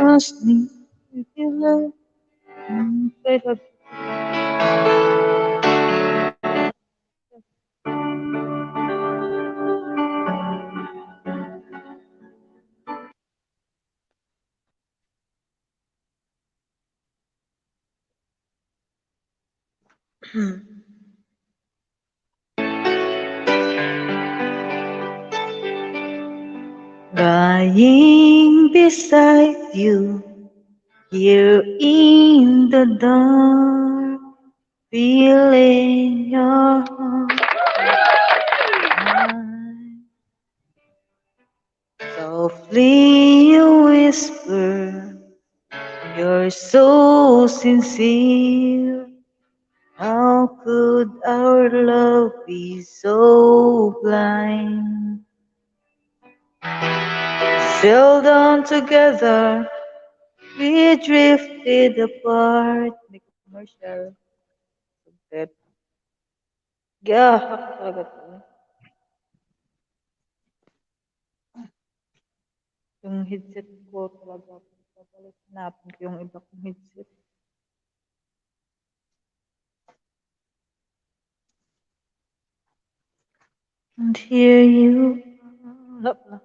Ask me if you love me. Lying beside you, here in the dark, feeling your heart. Softly you whisper, you're so sincere. How could our love be so blind? Sailed on together, we drifted apart. May commercial. Sunset. Yeah, talaga to. Yung headset ko talaga. Papalit hanapin ko yung iba kong headset. And here you are.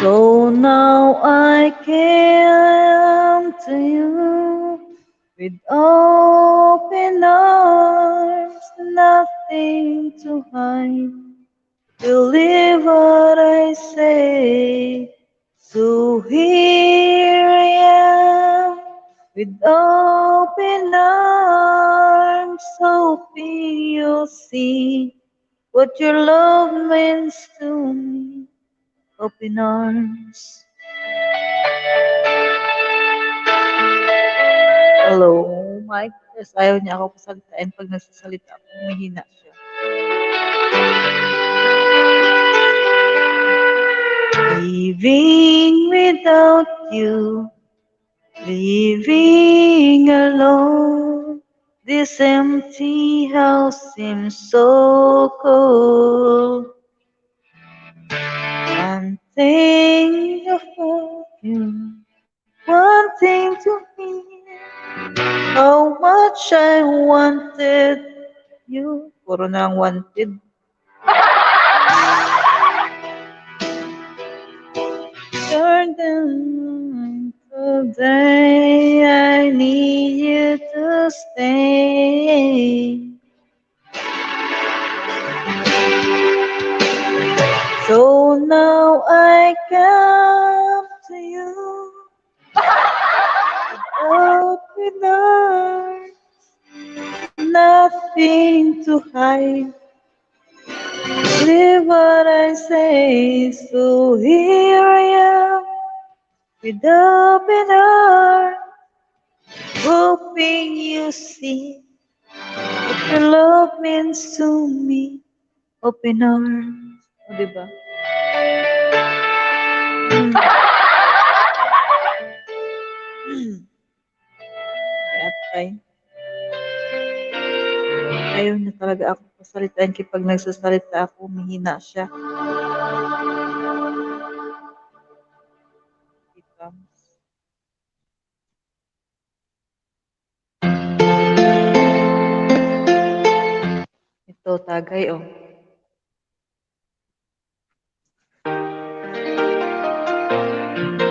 So now I came to you with open arms, nothing to hide. Believe what I say. So here I am with open arms, hoping you'll see what your love means to me. Open arms. Hello, Mike. Yes, ayaw niya ako pasalitain pag nagsasalita ako. Mahina siya. Living without you, living alone. This empty house seems so cold. One thing about you, one thing to me. How much I wanted you. Puro na lang wanted. You're the day I need you to stay. So now I come to you, open arms, nothing to hide. Believe what I say, so here I am with open arms, hoping you see what your love means to me. Open arms. O, diba? Atay. Ayaw niya talaga ako pasalitaan kaya pag nagsasalita ako, mahina siya. Ito, tagay, oh.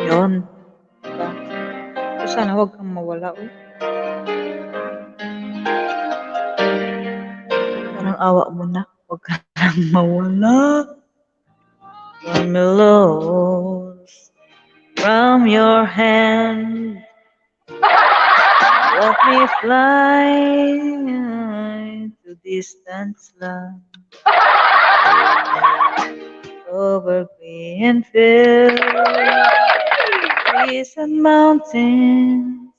Yun. Diba? So, sana huwag kang mawala, oh. Parang awa mo na. Huwag ka nang mawala. When me lost from your hand, let me fly to distant land. Over green fields, trees and mountains,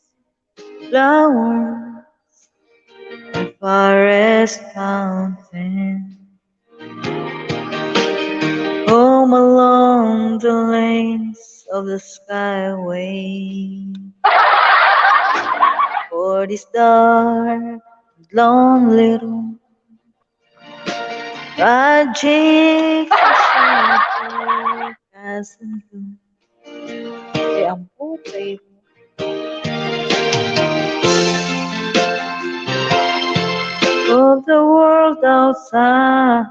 flowers and forest fountains. Home along the lanes of the skyway. For this dark, lonely room, tragic shadow casting gloom. Ang putay mo. Of the world outside,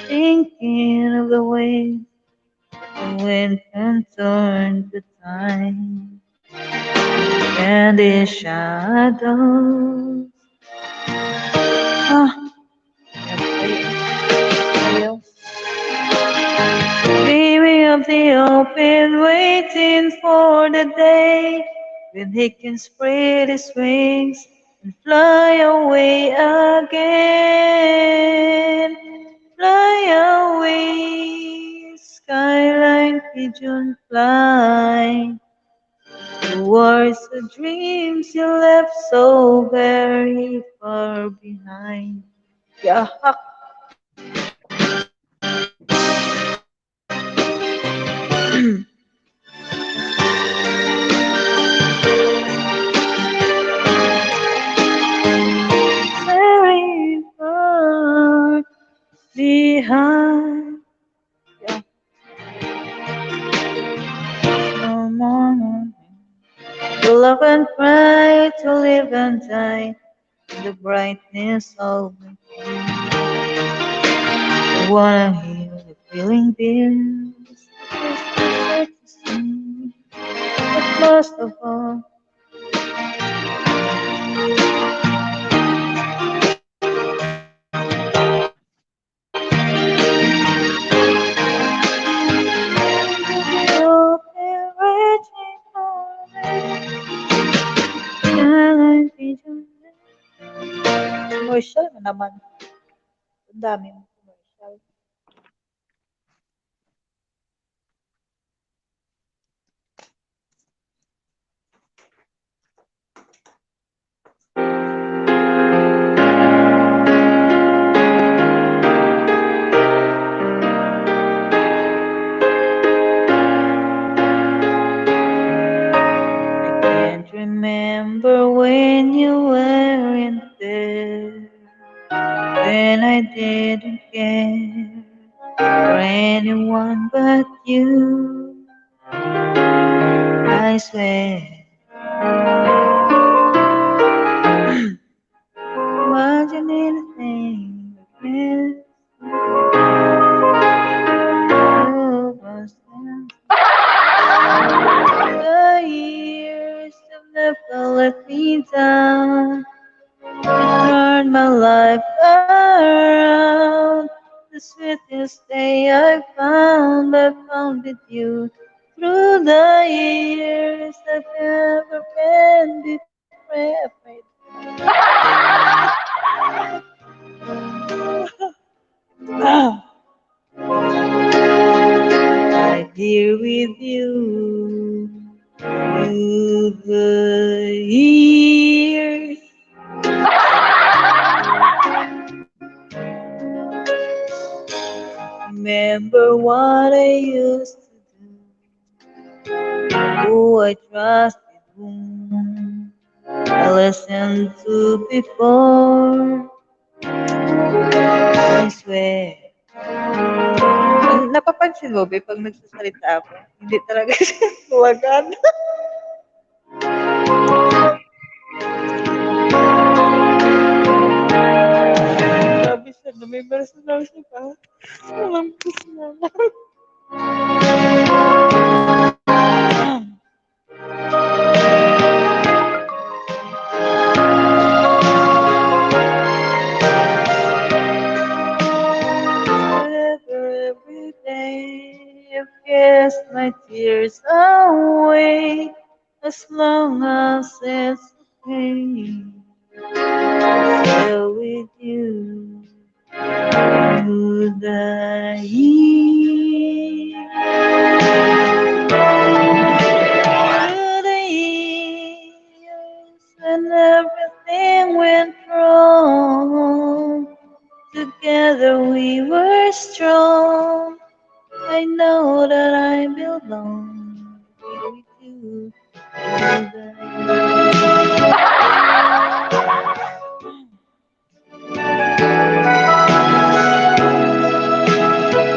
thinking of the way the wind can turn to time, and the shadows. Dreaming of the open, waiting for the day when he can spread his wings and fly away again. Fly away, skyline pigeon fly, towards the dreams you left so very far behind. Yahak! Very far behind. Yeah. To love and cry, to live and die in the brightness of my day. I wanna hear the feeling beers, to sing, but most of all, you'll be waiting for me. Skyline pigeon. Commercial na naman. Ang dami mong commercial. I can't remember when you weren't there, when I didn't care for anyone but you. I swear, wasn't anything against you was the years I've never been depraved. Right here with you through the years. Remember what I used to do, who I trusted, whom I listened to before. I swear. Napapansin mo, be, pag nagsasalita ako, hindi talaga siya tuwagan. Grabe siya, may personal siya pa. Walang personal. Every day you kiss my tears away, as long as it's okay. Still with you through the years. Through the years when everything went wrong, together we were strong. I know that I belong with you through the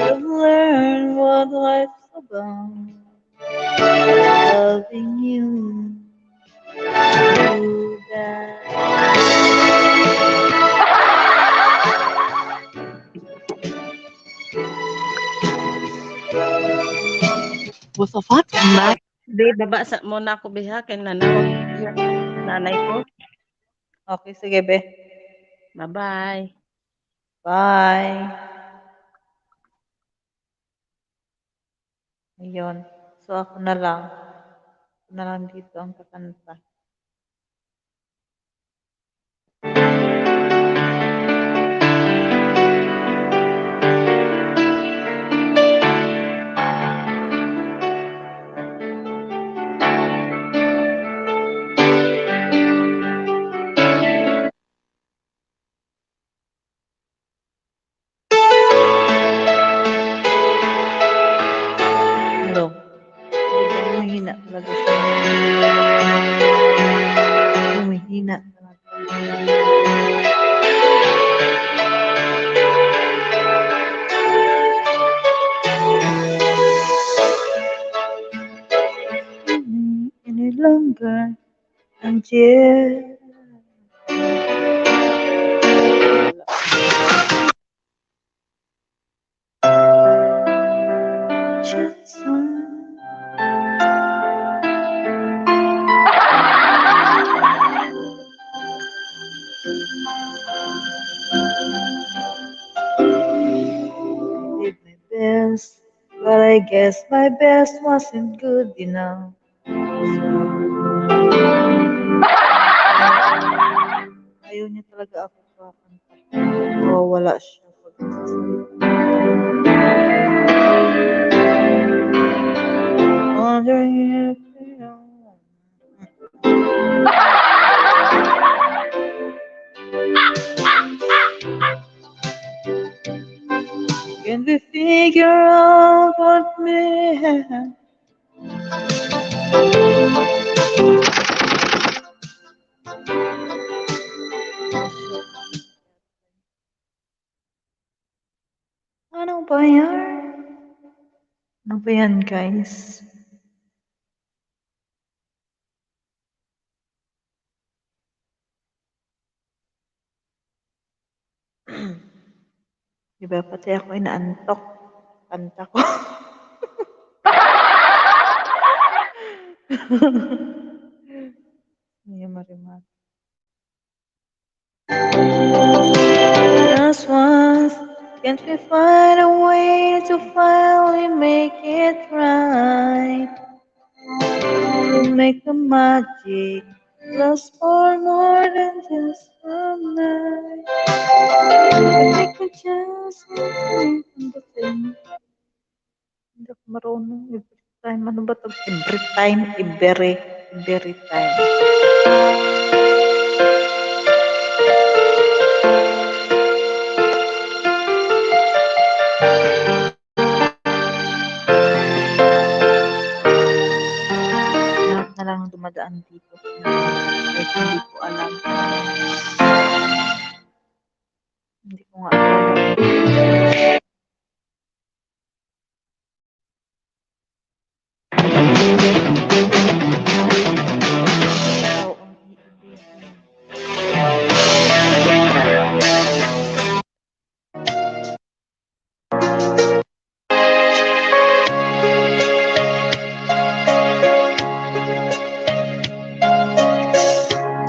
I've learned what life's about, loving you through that. Musafat na. Di, baba sa muna ako biha kay nanawag yung nanay ko. Okay, sige, be. Bye-bye. Bye. Ayun. So, ako na lang. Ako na lang dito ang kakanta. Hello. Humihina talaga siya. Humihina talaga. Any longer until just one. Did my best, but I guess my best wasn't good enough. Ayaw niya talaga ako kakanta. O wala siya pag wondering if you know. Can we figure out what may happen? Ano ba yan? Ano ba yan, guys? Diba, pati ako inaantok. Kanta ko. Hindi marimat. Just once, can't we find a way to finally make it right? make the magic last for more than just a night. Make a chance on the thing. Hindi ako marunong. Every time. Ano ba ito? Every time. Every time. Lahat na lang dumadaan dito. Kahit hindi ko alam. Hindi ko nga alam. Ikaw ang iibigin.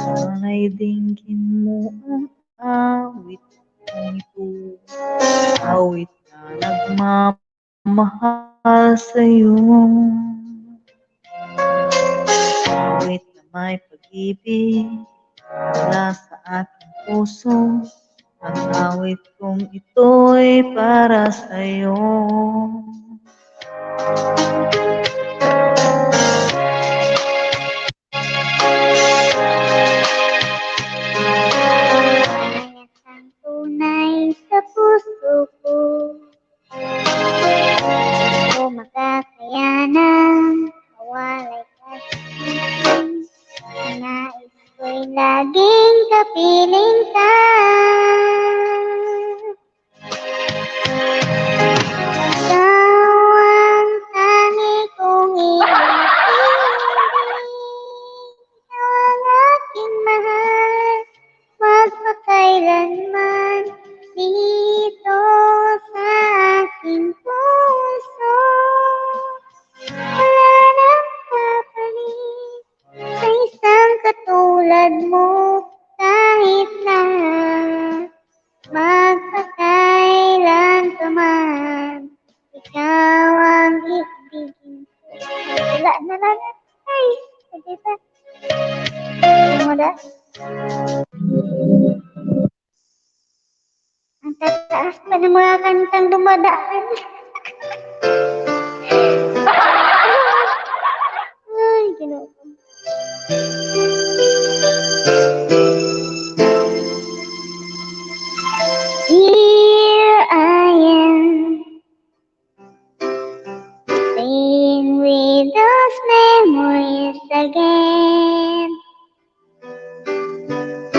Sana'y dinggin mo ang awit kong ito. Awit na nagmamahal sa'yo. Awit na may pag-ibig mula sa ating puso. Ang awit kong ito'y para sa'yo. Kaya kang tunay sa puso ko. Ako makakayanan, kawalay ka sa akin. Nais ko'y laging kapiling ka. Ikaw ang tangi kong iibigin. Ikaw ang aking mahal, magpakailanman dito sa aking puso. Wala nang kapalit sa isang katulad mo, kahit na magpakailan ka man. Ikaw ang iibigin ko. Wala na lang. Ay, pwede ba? Ano na? Ang tataas pa ng mga kantang dumadaan. Ay, Ginoo ko. Here I am, playing with those memories again.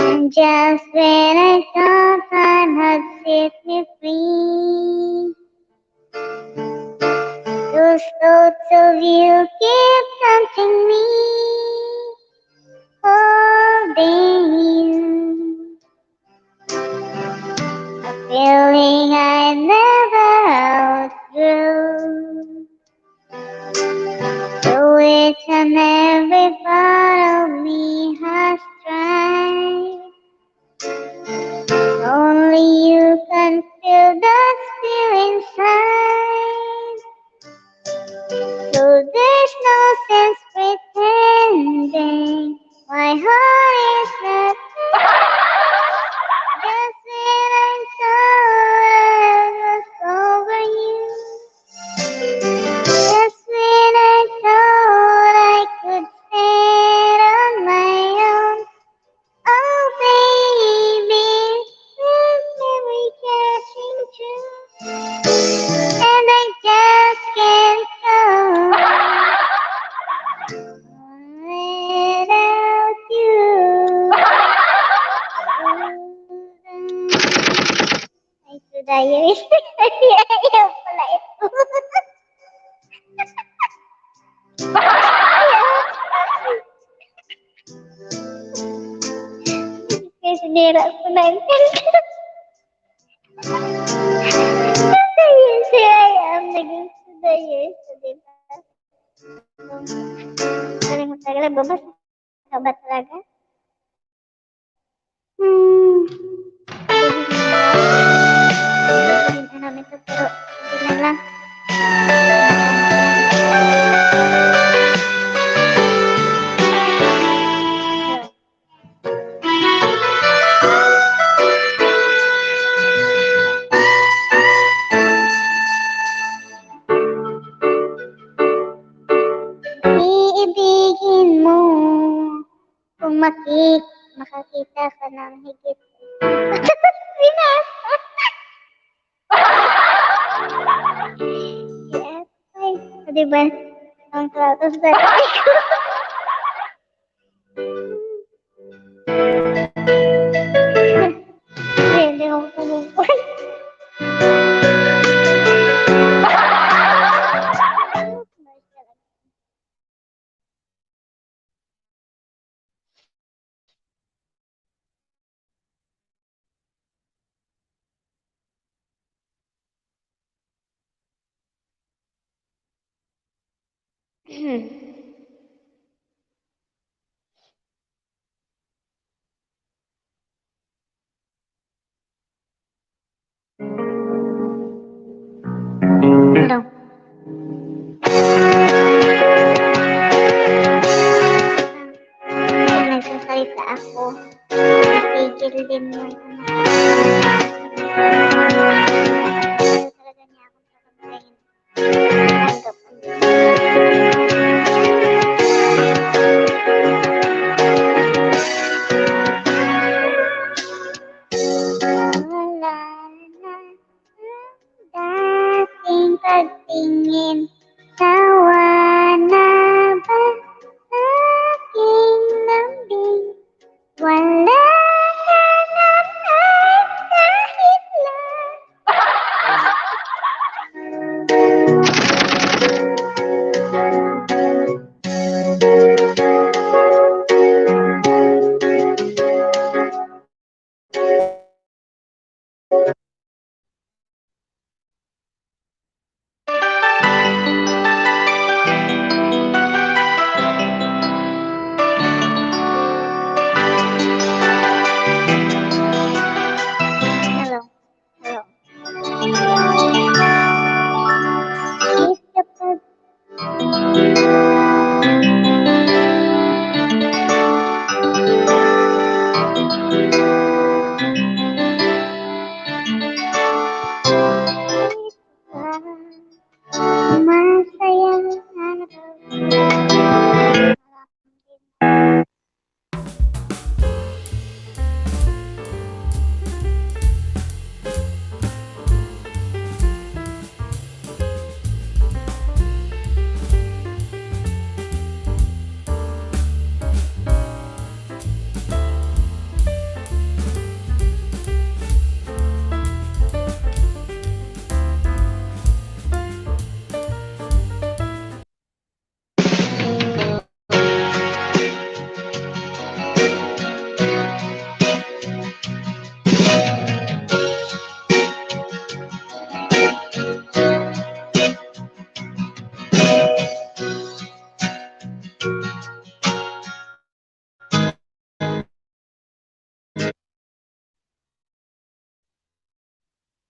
And just when I thought time had set me free, those thoughts of you keep haunting me. Holding you, a feeling I never outgrew. Though each and every part of me has tried, only you can feel that still inside. So there's no sense pretending my heart is not there. Just when I thought I was over you, just when I thought I could stand on my own. Oh baby, this memory catching true, and I just can't go without you. Ay, sudayo. Ayaw pala ito. Kaya sinira ko na yung kanta. Sudayo si Ayam. Naging sudayo. So, diba? Matagal babasa ka ba talaga? Sabihin na namin ito, pero hindi na lang. ibigin mo. Kung makakita ka ng higit. Binasa. Yes, ay, o, diba? Ang tratos dati ko. Hindi ako pumupun. Hello. Pag nagsasalita ako, tigil din yung ayaw talaga niya akong sasabihin. Tanggap ko. Wala na ang dating pagtingin. Sawa na ba aking lambing? Wala na naman kahit lang. Hello. Hello. Is kapag masaya na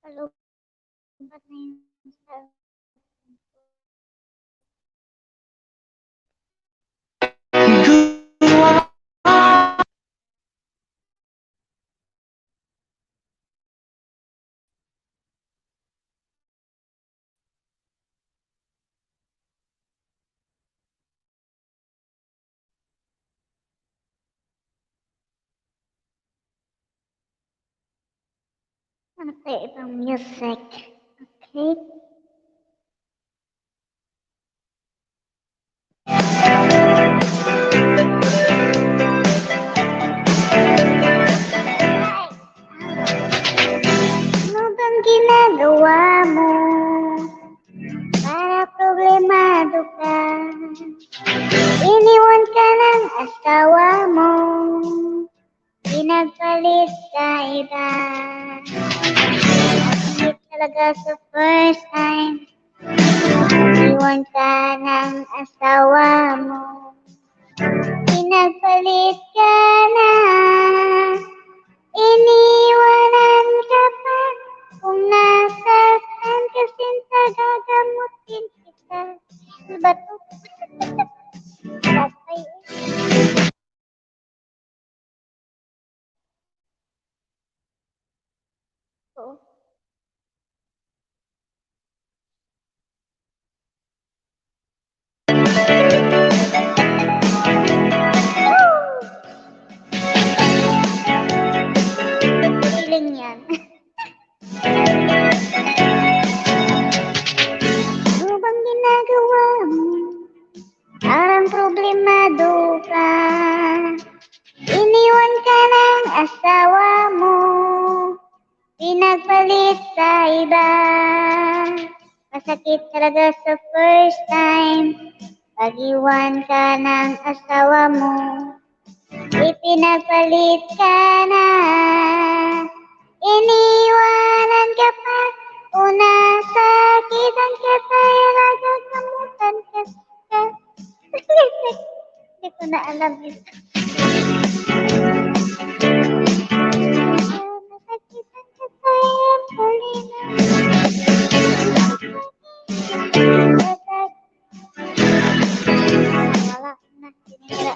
Hello. Ba't na yung ano kaya ibang music? Okay. Ano bang ginagawa mo? Para problemado ka. Iniwan ka ng asawa mo. Pinagpalit sa iba. Hindi talaga sa first time. Iniwan ka ng asawa mo. Pinagpalit ka na. Iniwanan ka pa. Kung nasaktan ka sinta, gagamutin kita. Bato. Bakay. Oo. lupa. Iniwan ka ng asawa mo, pinagpalit sa iba. Masakit talaga sa first time, pag-iwan ka ng asawa mo, ipinagpalit ka na. Iniwanan ka pa, una sakitan ka tayo, nagkakamutan ka. Hindi ko na alam ito. Nasakitan ka tayo, huli na. Wala na, tinira.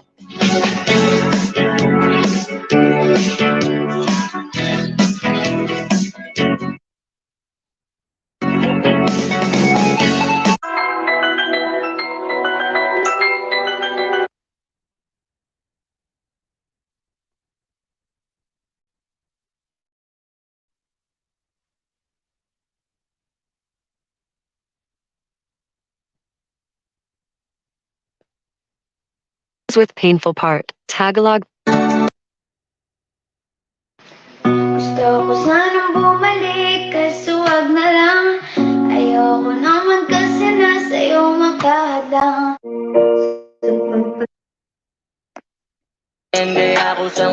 With painful part. Tagalog. Gusto ko sanang bumalik, kaso wag na lang. Ayoko naman kasi nasa iyo makahadang. Hindi ako sa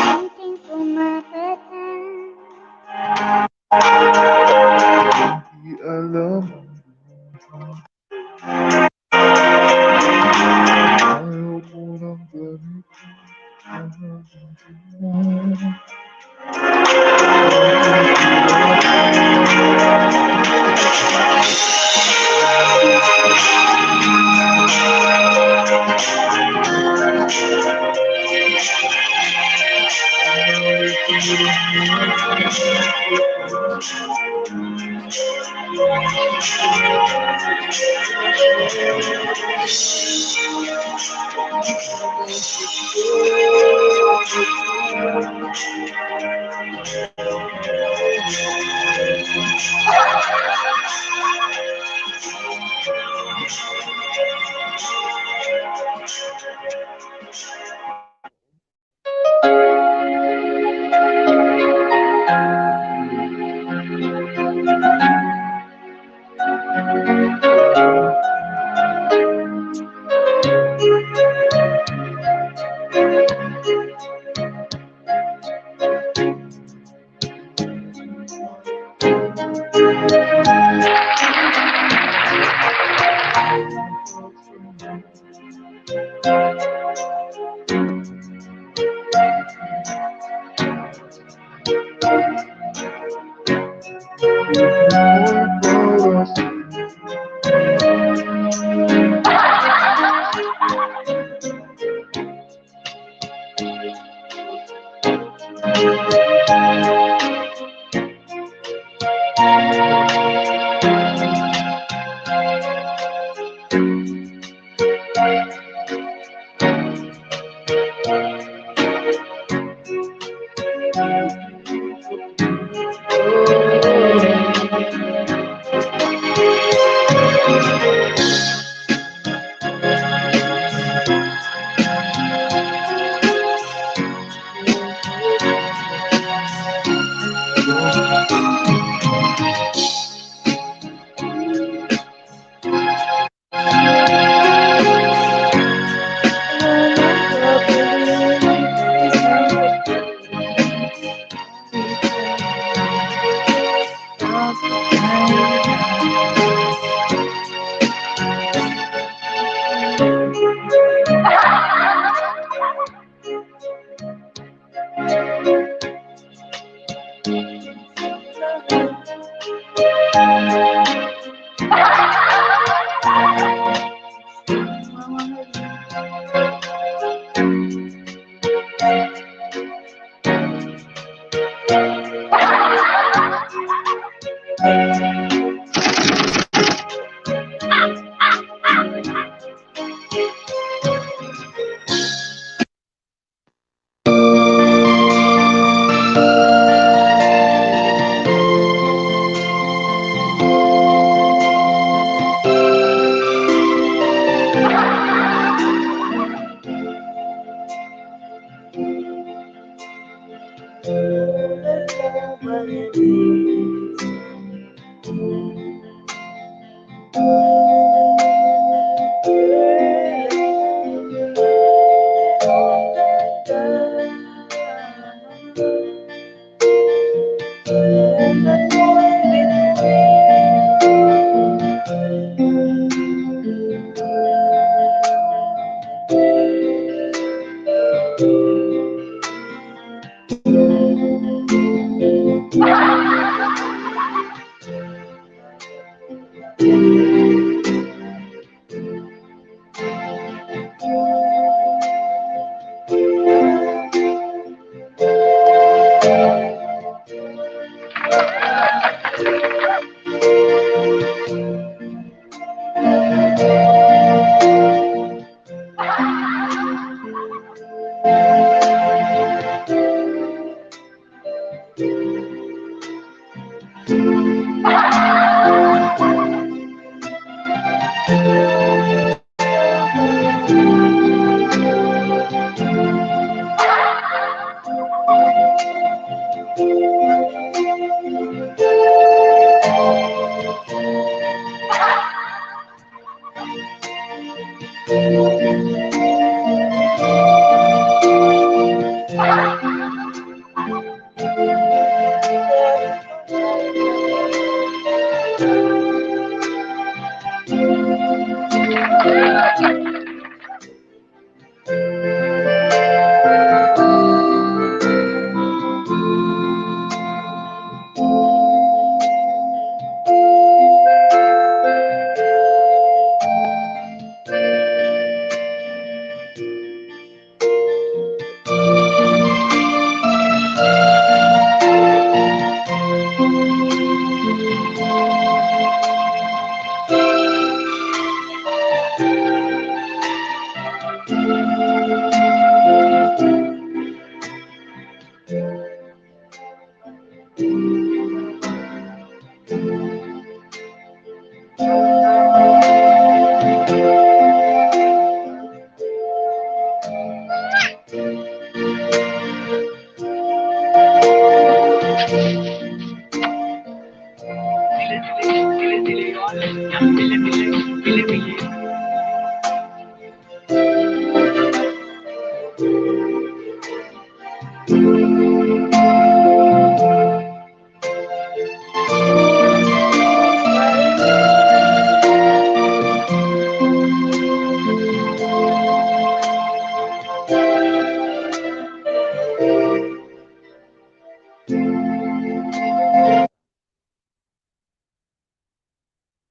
Munting pumakatan. Di alam ayaw ko ng ganito.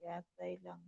Yatay lang.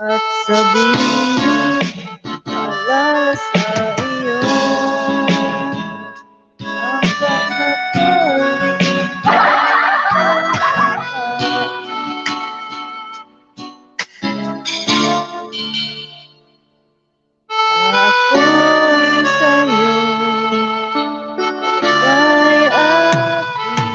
At sabihin, alala sa iyo, hanggang ako'y sa'yo, kay aking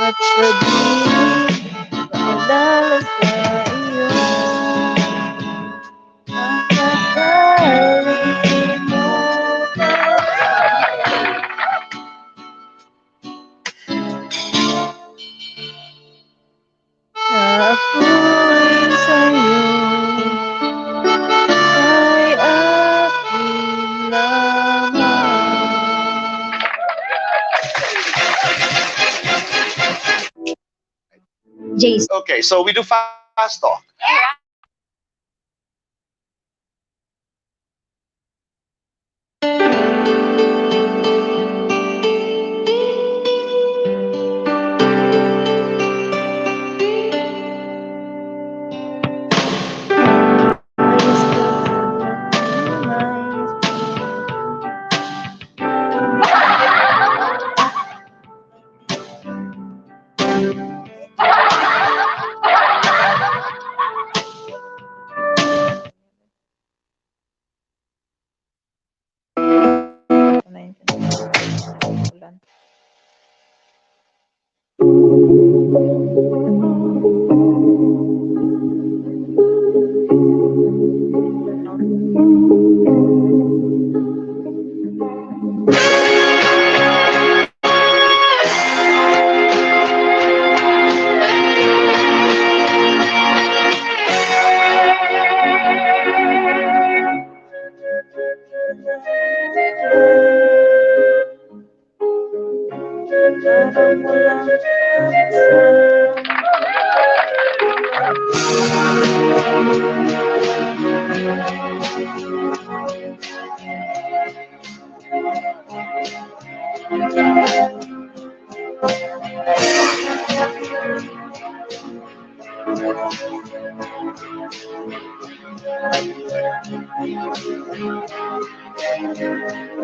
at sabihin, paalala sa iyo, ang nakalimutan. Na ako'y sa'yo, ay aking lamang. Jace. Okay, so we do fast talk.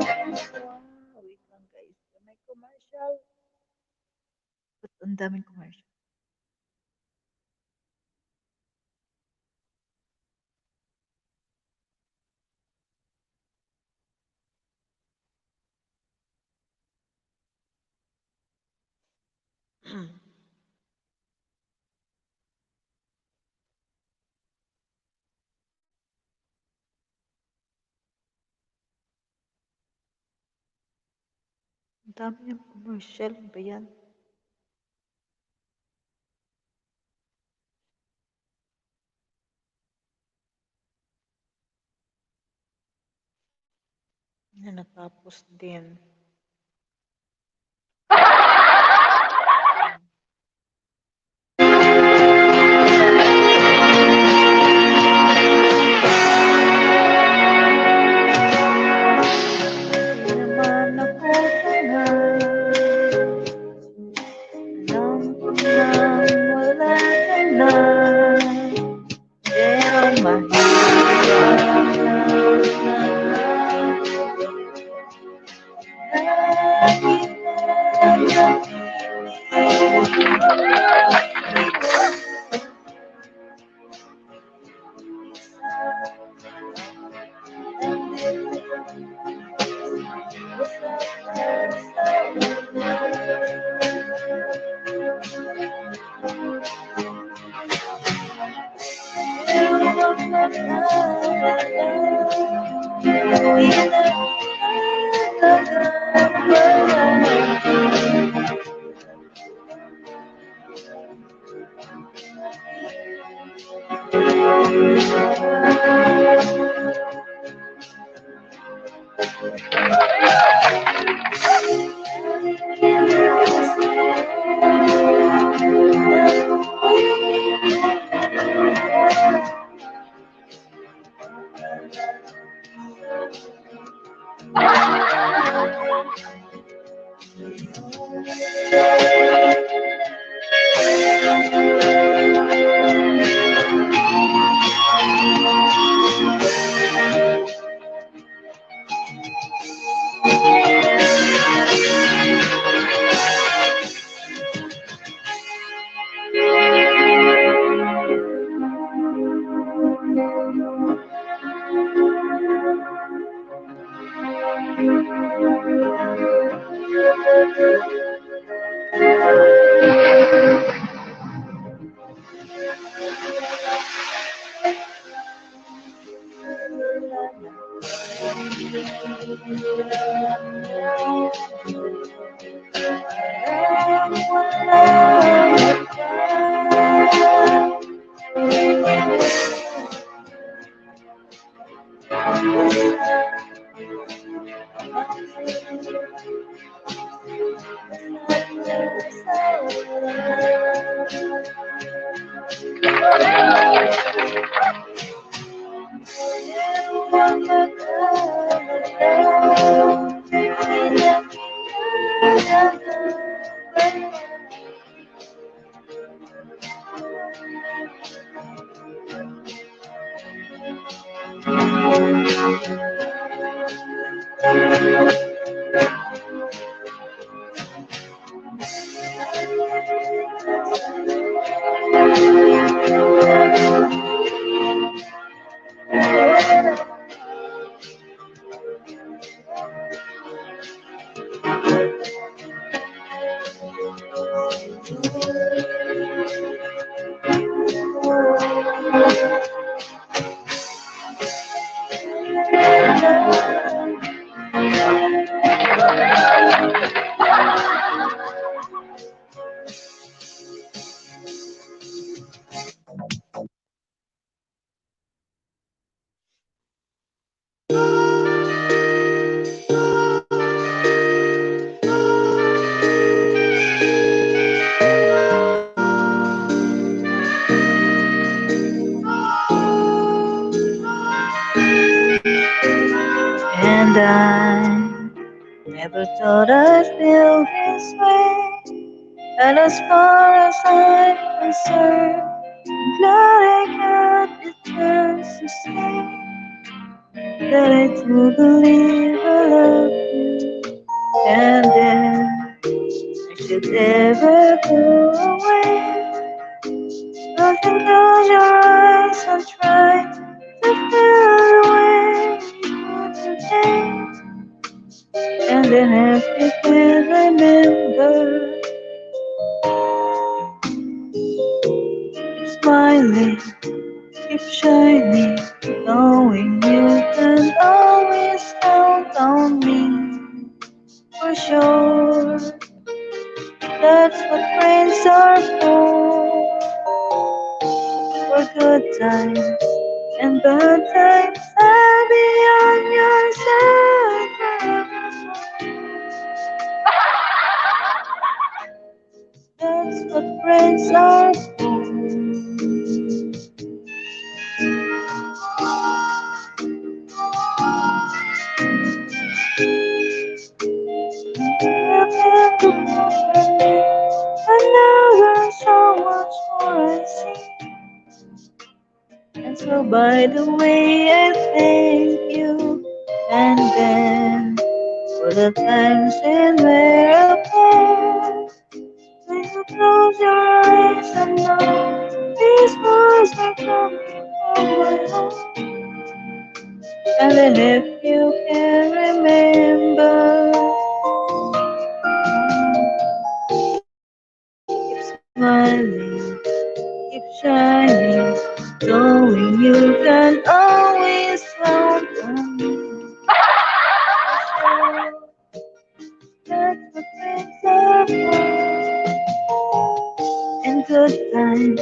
Parang walang wait lang guys, may commercial. Ba't ang daming commercial? dami ng commercial. Ano ba yan? Na natapos din. Hindi naman ako sanay. Alam ko nang wala ka na. Pero mahirap And I never thought I'd feel this way. And as far as I'm concerned, I'm glad I got the chance to say that I do believe I love you. And if I should ever go away, looking through your eyes, I'm trying to feel the way you do today. And then as if we remember, smiling, keep shining, knowing you can always count on me for sure. times and bad times, I'll be on your side forevermore. That's what friends are for. And now there's so much more I see. And so by the way, I thank you and then for the times when we're apart. When you close your eyes and know these words are coming from my heart. And then if you can remember, keep smiling, keep shining, knowing you can always count on me. That's what friends are for. In good times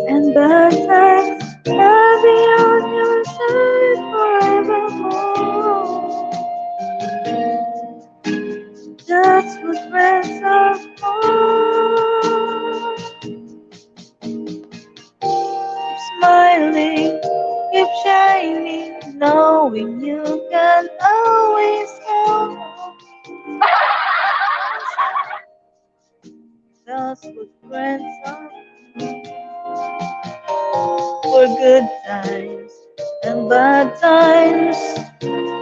and bad times, I'll be on your side forevermore. That's what friends are for. Keep smiling, keep shining, knowing you can always count on me. That's what friends are for. Good times and bad times,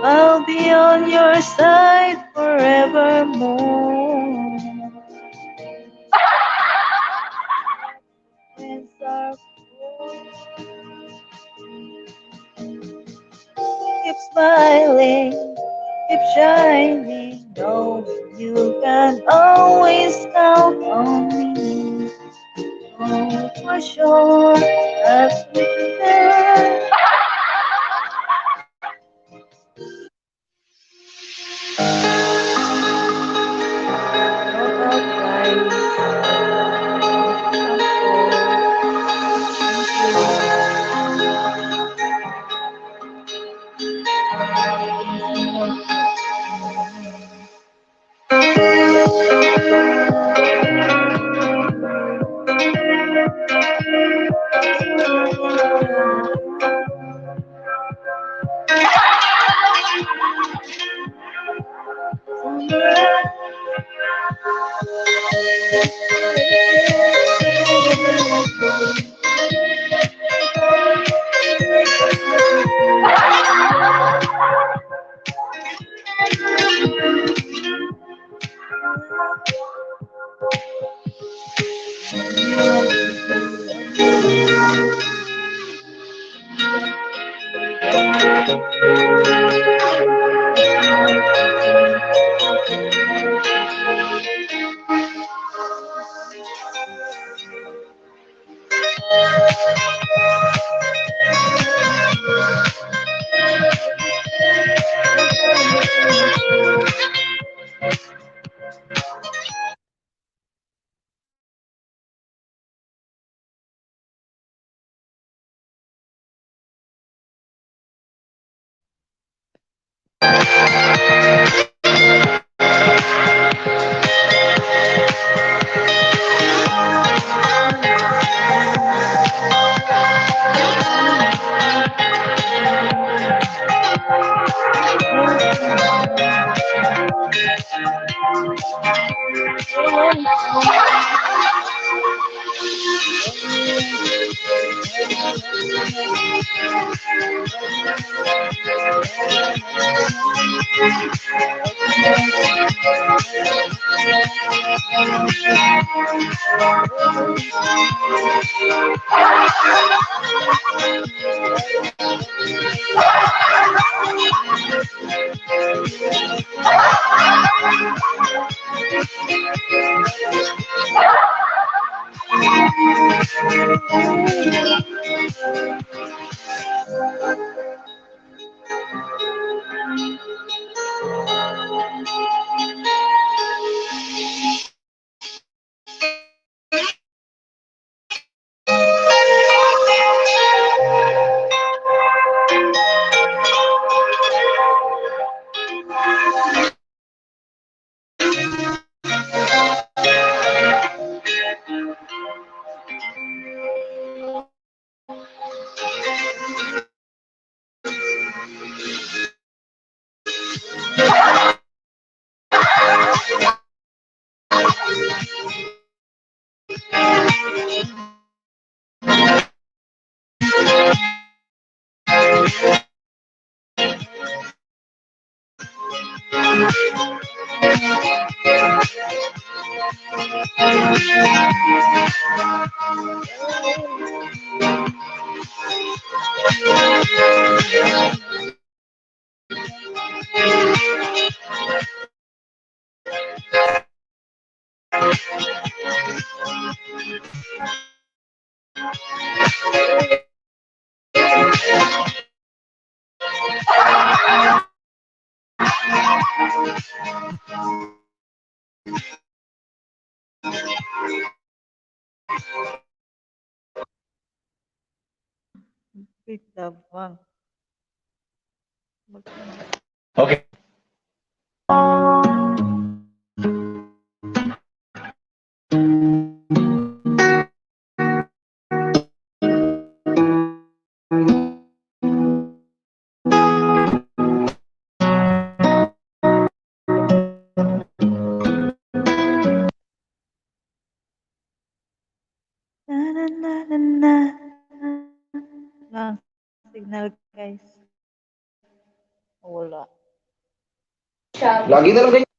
I'll be on your side forevermore. Friends are for. Keep smiling, keep shining, knowing you can always count on me. Oh, for sure, as we can. Wait, bang. Okay. Na, na, na, na, na. Lang, signal guys. Wala. Lagi na lang kayo.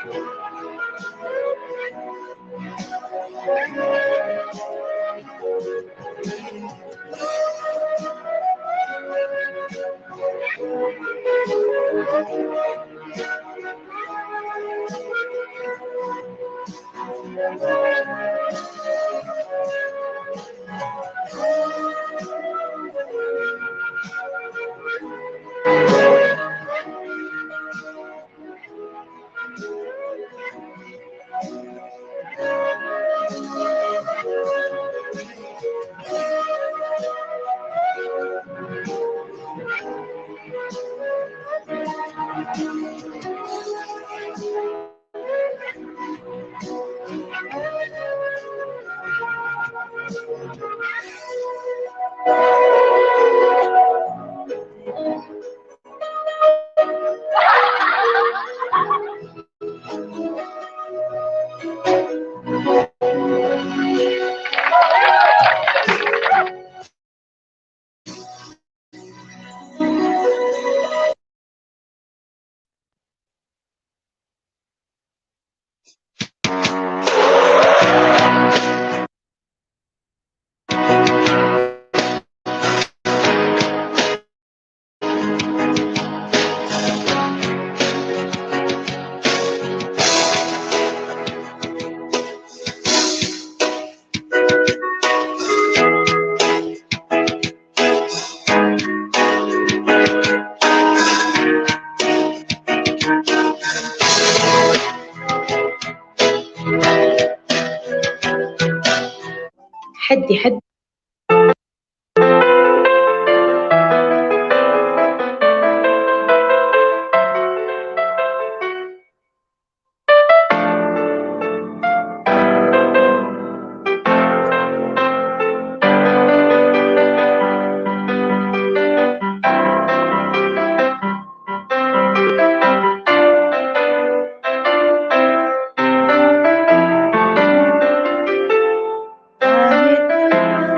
حدي Kahit wala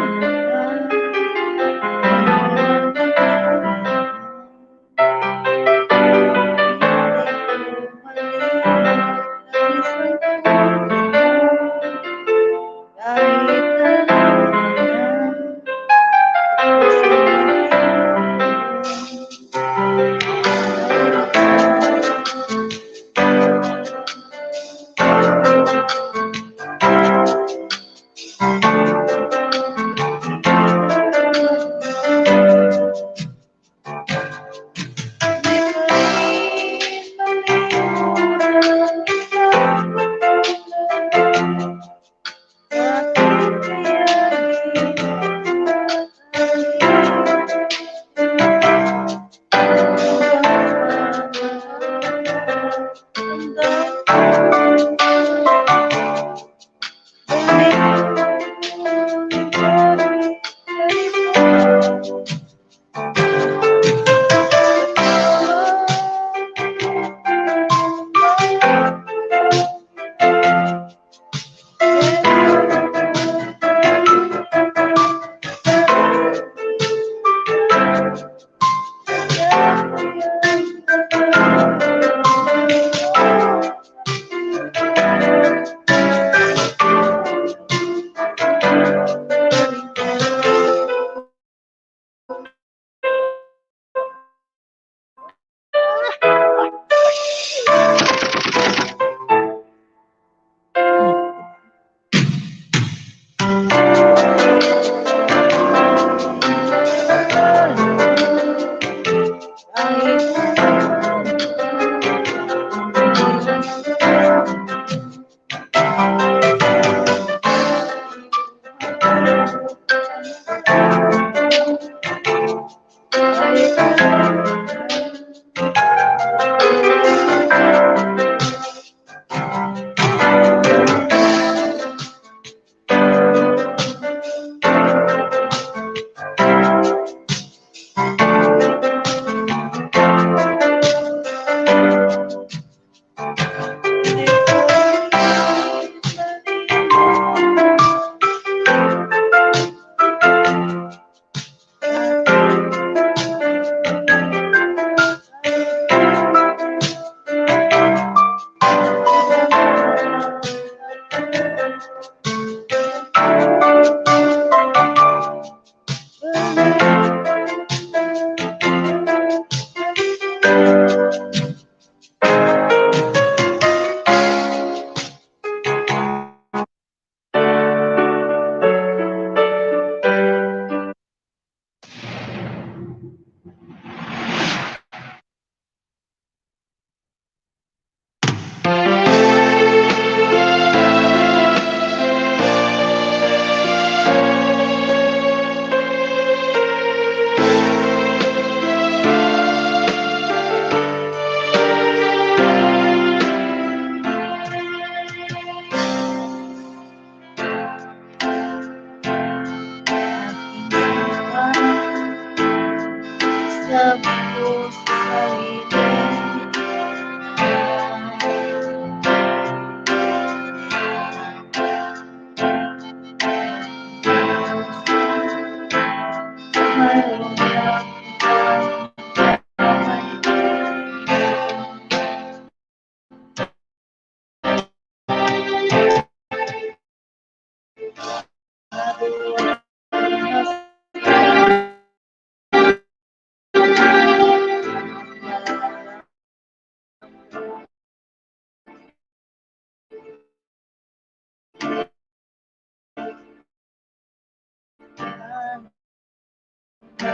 Ay,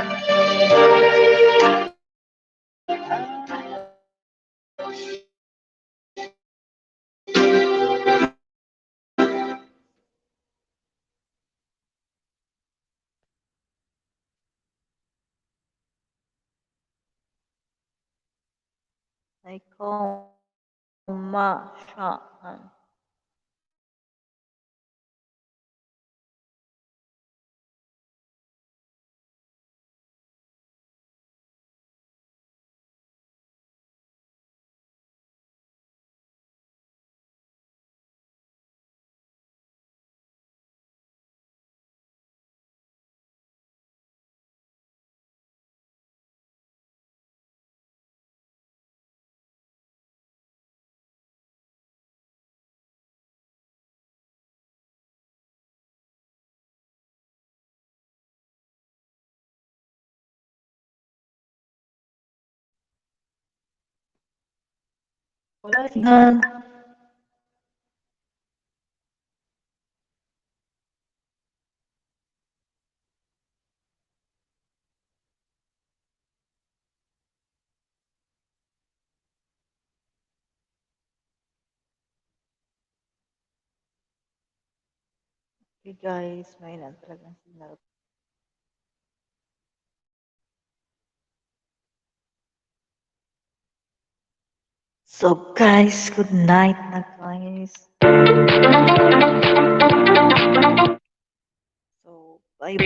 koma siya. Wala signal. Okay guys, may na talagang signal. So guys, good night na guys. So bye.